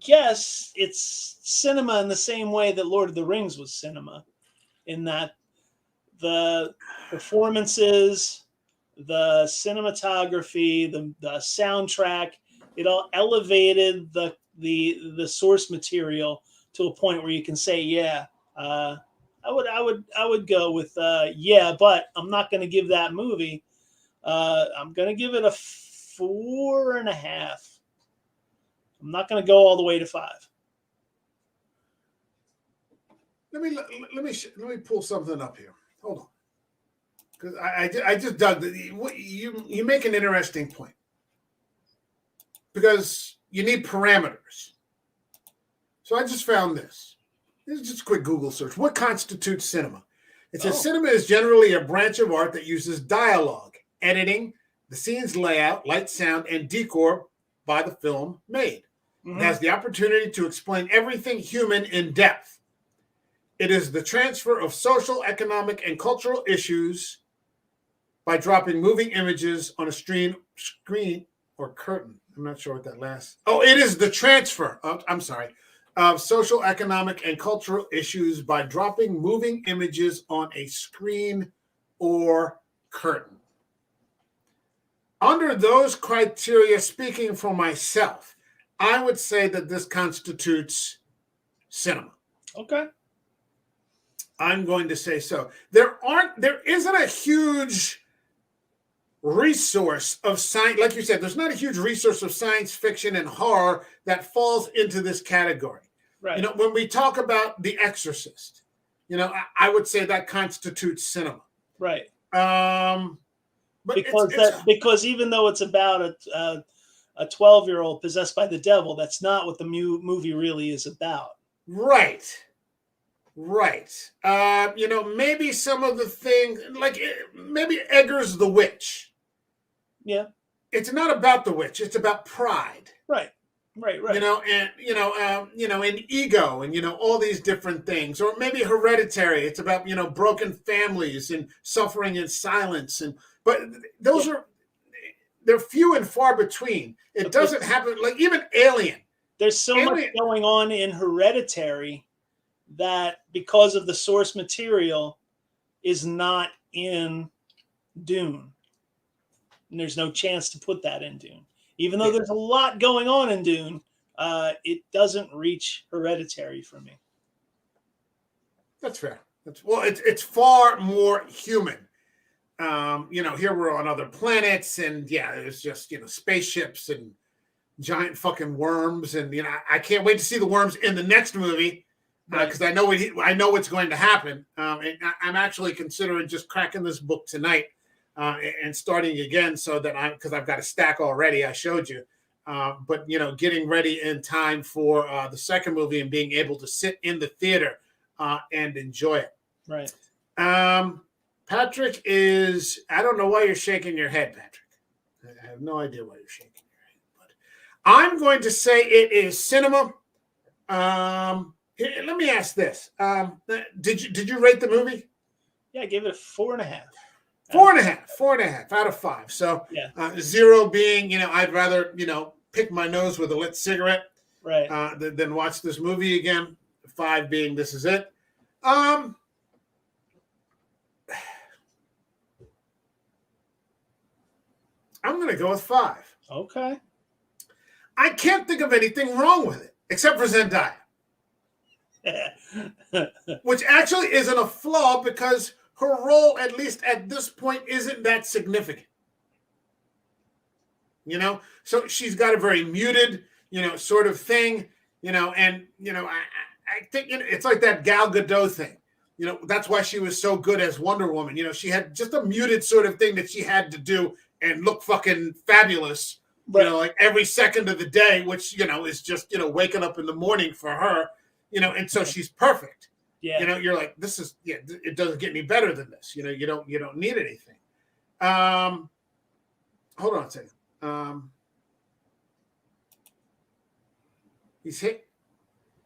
guess it's cinema in the same way that Lord of the Rings was cinema, in that the performances, the cinematography, the soundtrack, it all elevated the source material to a point where you can say, yeah, I would go with yeah, but I'm not going to give that movie. I'm going to give it a 4.5. I'm not going to go all the way to 5. Let me pull something up here. Hold on, because I just dug you make an interesting point, because you need parameters. So I just found this. This is just a quick Google search. What constitutes cinema? It says cinema is generally a branch of art that uses dialogue, editing, the scene's layout, light, sound, and decor by the film made. Mm-hmm. It has the opportunity to explain everything human in depth. It is the transfer of social, economic, and cultural issues by dropping moving images on a screen or curtain. I'm not sure what that last. Oh, it is the transfer. I'm sorry. Of social, economic, and cultural issues by dropping moving images on a screen or curtain. Under those criteria, speaking for myself, I would say that this constitutes cinema. Okay. I'm going to say so. There isn't a huge resource of science, like you said, there's not a huge resource of science fiction and horror that falls into this category. Right. You know, when we talk about The Exorcist, you know, I would say that constitutes cinema. Right. But because even though it's about a 12-year-old possessed by the devil, that's not what the movie really is about. Right. You know, maybe some of the things, like maybe Eggers the Witch. Yeah. It's not about the witch. It's about pride. Right. You know, and and ego, and all these different things. Or maybe Hereditary. It's about broken families and suffering in silence. But those they're few and far between. It doesn't happen. Like even Alien. There's so much going on in Hereditary that because of the source material is not in Dune. And there's no chance to put that in Dune. Even though there's a lot going on in Dune, it doesn't reach Hereditary for me. That's fair. It's far more human. Here we're on other planets, and there's just spaceships and giant fucking worms, and I can't wait to see the worms in the next movie. Because I know what's going to happen. And I'm actually considering just cracking this book tonight and starting again, so that because I've got a stack already. I showed you, but getting ready in time for the second movie and being able to sit in the theater and enjoy it. Right. Patrick is. I don't know why you're shaking your head, Patrick. I have no idea why you're shaking your head, but I'm going to say it is cinema. Let me ask this: Did you rate the movie? Yeah, I gave it a 4.5. 4.5 out of 5. So 0 being, I'd rather pick my nose with a lit cigarette, right, than watch this movie again. 5 being this is it. I'm going to go with 5. Okay. I can't think of anything wrong with it except for Zendaya. which actually isn't a flaw because her role, at least at this point, isn't that significant. You know, so she's got a very muted, sort of thing, and I think it's like that Gal Gadot thing. That's why she was so good as Wonder Woman. She had just a muted sort of thing that she had to do and look fucking fabulous, Right. like every second of the day, which, is just, waking up in the morning for her, and so she's perfect. Yeah. You're like, this is, it doesn't get any better than this. You don't need anything. Hold on a second. He's hit.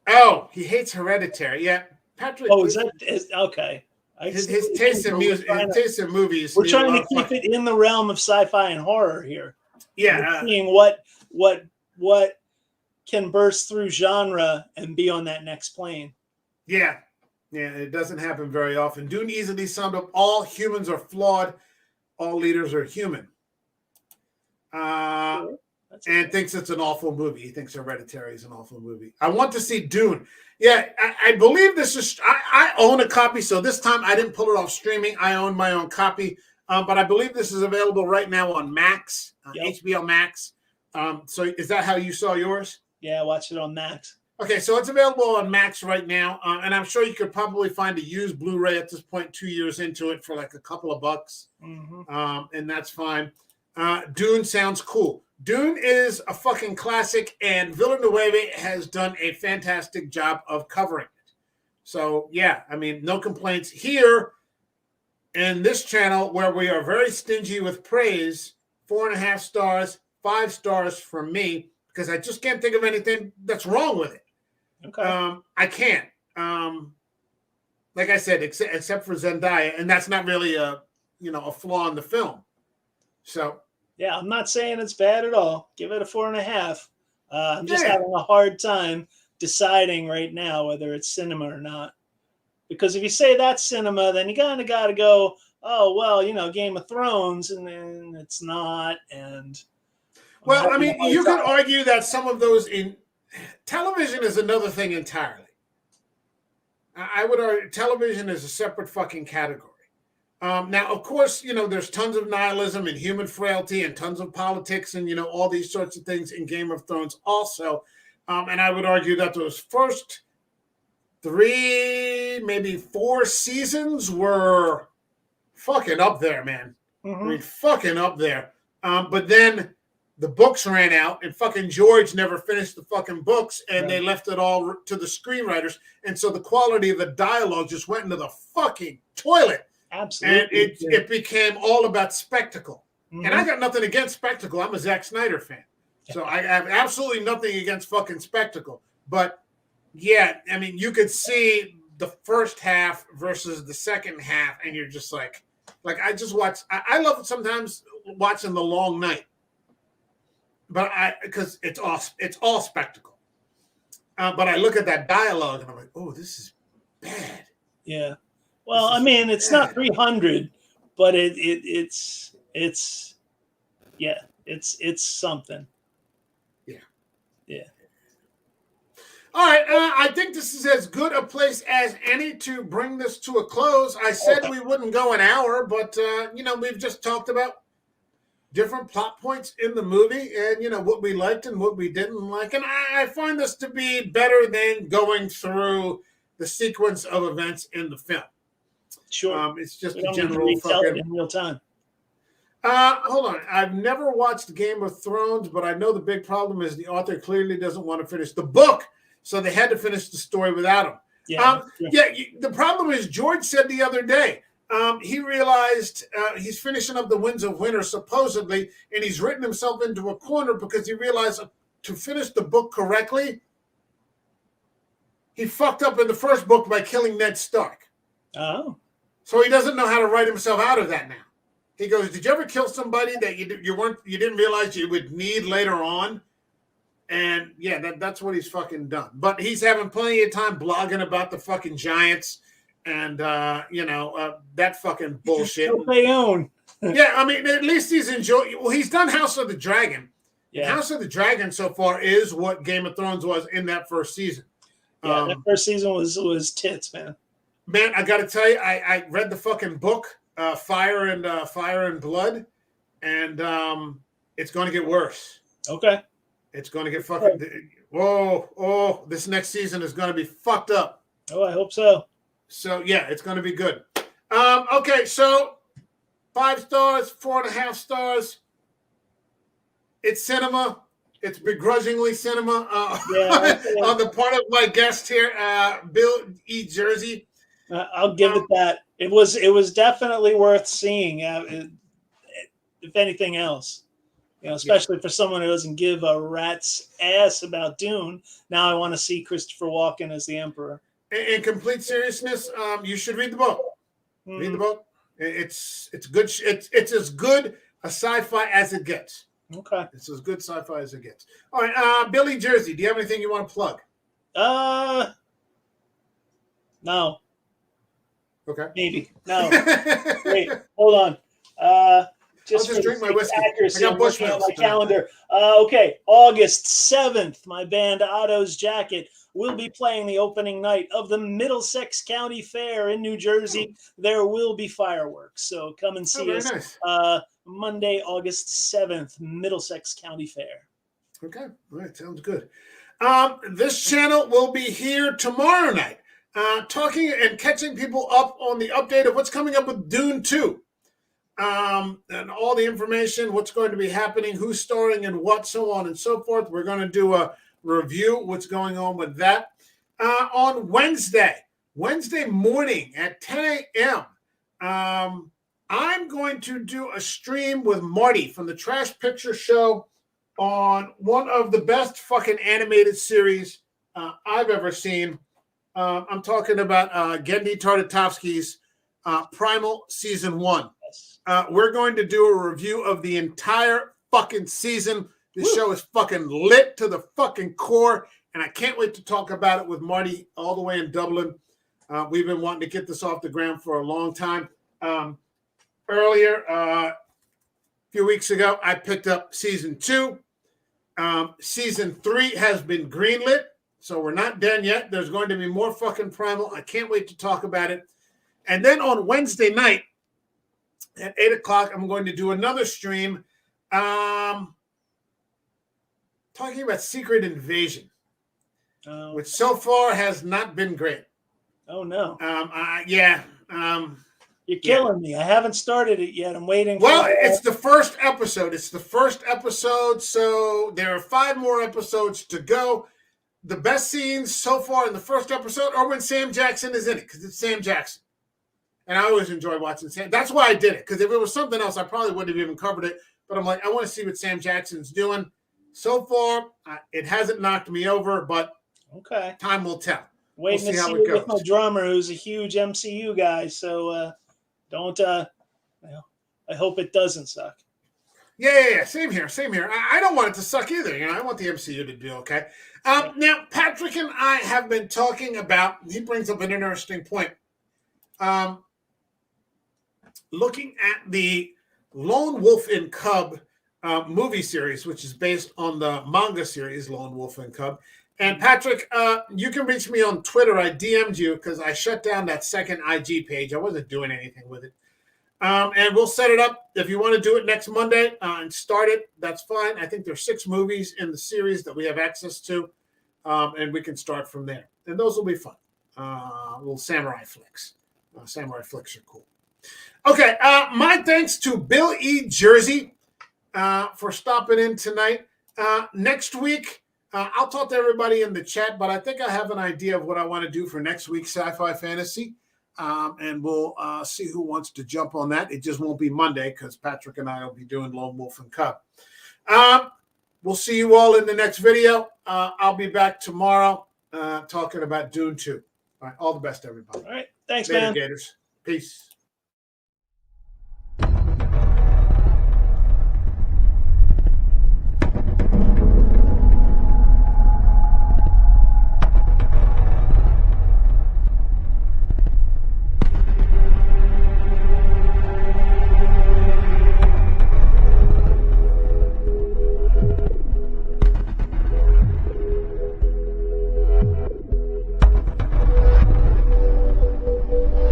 Oh, he hates Hereditary. Yeah. Patrick. Oh, okay? His taste in music, his taste in movies. We're trying to keep it in the realm of sci-fi and horror here. Yeah, we're seeing what can burst through genre and be on that next plane. Yeah, it doesn't happen very often. Dune easily summed up: all humans are flawed, all leaders are human. And thinks it's an awful movie. He thinks Hereditary is an awful movie. I want to see Dune. Yeah, I believe this is. I own a copy, so this time I didn't pull it off streaming. I own my own copy, but I believe this is available right now on Max, HBO Max. So is that how you saw yours? Yeah, watch it on Max. Okay, so it's available on Max right now, and I'm sure you could probably find a used Blu-ray at this point, 2 years into it, for like a couple of bucks, and that's fine. Dune sounds cool. Dune is a fucking classic, and Villeneuve has done a fantastic job of covering it. So, yeah, I mean, no complaints here in this channel where we are very stingy with praise. 4.5 stars, 5 stars from me, because I just can't think of anything that's wrong with it. Okay. I can't. Like I said, except for Zendaya, and that's not really a flaw in the film. So. Yeah, I'm not saying it's bad at all. Give it a 4.5. I'm just having a hard time deciding right now whether it's cinema or not. Because if you say that's cinema, then you kind of got to go, oh, well, Game of Thrones, and then it's not. And well, I mean, you could argue that some of those in television is another thing entirely. I would argue television is a separate fucking category. Now, of course, there's tons of nihilism and human frailty and tons of politics and, all these sorts of things in Game of Thrones also. And I would argue that those first 3, maybe 4 seasons were fucking up there, man. I mean, fucking up there. But then the books ran out and fucking George never finished the fucking books, and they left it all to the screenwriters. And so the quality of the dialogue just went into the fucking toilet. Absolutely. And it became all about spectacle. And I got nothing against spectacle. I'm a Zack Snyder fan. So I have absolutely nothing against fucking spectacle. But yeah, I mean, you could see the first half versus the second half, and you're just like I just watch. I love sometimes watching The Long Night, but because it's all spectacle. But I look at that dialogue and I'm like, oh, this is bad. Yeah. Well, I mean, it's not 300, but it's something. Yeah. All right. I think this is as good a place as any to bring this to a close. I said we wouldn't go an hour, but we've just talked about different plot points in the movie, and what we liked and what we didn't like. And I find this to be better than going through the sequence of events in the film. Sure. It's just a general fucking in real time. Hold on. I've never watched Game of Thrones, but I know the big problem is the author clearly doesn't want to finish the book, so they had to finish the story without him. Yeah. The problem is George said the other day, he realized he's finishing up the Winds of Winter supposedly, and he's written himself into a corner because he realized to finish the book correctly, he fucked up in the first book by killing Ned Stark. Oh. So he doesn't know how to write himself out of that now. He goes, "Did you ever kill somebody that you didn't realize you would need later on?" And yeah, that's what he's fucking done. But he's having plenty of time blogging about the fucking Giants and that fucking bullshit. They own. Yeah, I mean, at least he's enjoying. Well, he's done House of the Dragon. Yeah. House of the Dragon so far is what Game of Thrones was in that first season. Yeah, that first season was tits, man. Man, I got to tell you, I read the fucking book, Fire and Blood, and it's going to get worse. Okay. It's going to get fucking. Whoa! This next season is going to be fucked up. Oh, I hope so. So yeah, it's going to be good. Okay, so 5 stars, 4.5 stars. It's cinema. It's begrudgingly cinema on the part of my guest here, Bill E. Jersey. I'll give it that. It was definitely worth seeing. If anything else, especially for someone who doesn't give a rat's ass about Dune. Now I want to see Christopher Walken as the Emperor. In complete seriousness, you should read the book. Read the book. It's good. It's as good a sci-fi as it gets. Okay. It's as good sci-fi as it gets. All right, Billy Jersey, do you have anything you want to plug? No. Okay. Maybe. No. Wait, hold on. I'll just drink my whiskey. Accuracy, I'm looking at my calendar. Okay, August 7th, my band Otto's Jacket will be playing the opening night of the Middlesex County Fair in New Jersey. There will be fireworks, so come and see us. Nice. Monday, August 7th, Middlesex County Fair. Okay, all right, sounds good. This channel will be here tomorrow night, talking and catching people up on the update of what's coming up with Dune 2. And all the information, what's going to be happening, who's starring and what, so on and so forth. We're going to do a review what's going on with that. On Wednesday morning at 10 a.m., I'm going to do a stream with Marty from the Trash Picture Show on one of the best fucking animated series I've ever seen. I'm talking about Genndy Tartakovsky's Primal Season 1. We're going to do a review of the entire fucking season. This show is fucking lit to the fucking core, and I can't wait to talk about it with Marty all the way in Dublin. We've been wanting to get this off the ground for a long time. Earlier, a few weeks ago, I picked up Season 2. Season 3 has been greenlit, so we're not done yet. There's going to be more fucking Primal. I can't wait to talk about it. And then on Wednesday night at 8 o'clock, I'm going to do another stream talking about Secret Invasion, which so far has not been great. Oh, no. You're killing me. I haven't started it yet. I'm waiting. It's the first episode. So there are 5 more episodes to go. The best scenes so far in the first episode are when Sam Jackson is in it, because it's Sam Jackson. And I always enjoy watching Sam. That's why I did it, because if it was something else, I probably wouldn't have even covered it. But I'm like, I want to see what Sam Jackson's doing. So far, it hasn't knocked me over, but time will tell. Waiting to see it with my drummer, who's a huge MCU guy. So I hope it doesn't suck. Yeah. Same here. I don't want it to suck either. I want the MCU to do okay. Now, Patrick and I have been talking about, he brings up an interesting point. Looking at the Lone Wolf and Cub movie series, which is based on the manga series Lone Wolf and Cub. And Patrick, you can reach me on Twitter. I DM'd you because I shut down that second IG page. I wasn't doing anything with it. And we'll set it up. If you want to do it next Monday and start it, that's fine. I think there's 6 movies in the series that we have access to, and we can start from there. And those will be fun. Little samurai flicks. Samurai flicks are cool. Okay, my thanks to Bill E. Jersey for stopping in tonight. Next week, I'll talk to everybody in the chat, but I think I have an idea of what I want to do for next week's Sci-Fi Fantasy. And we'll see who wants to jump on that. It just won't be Monday because Patrick and I will be doing Lone Wolf and Cub. We'll see you all in the next video. I'll be back tomorrow talking about Dune 2. All right, all the best, everybody. All right, thanks, Later, man. Gators. Peace.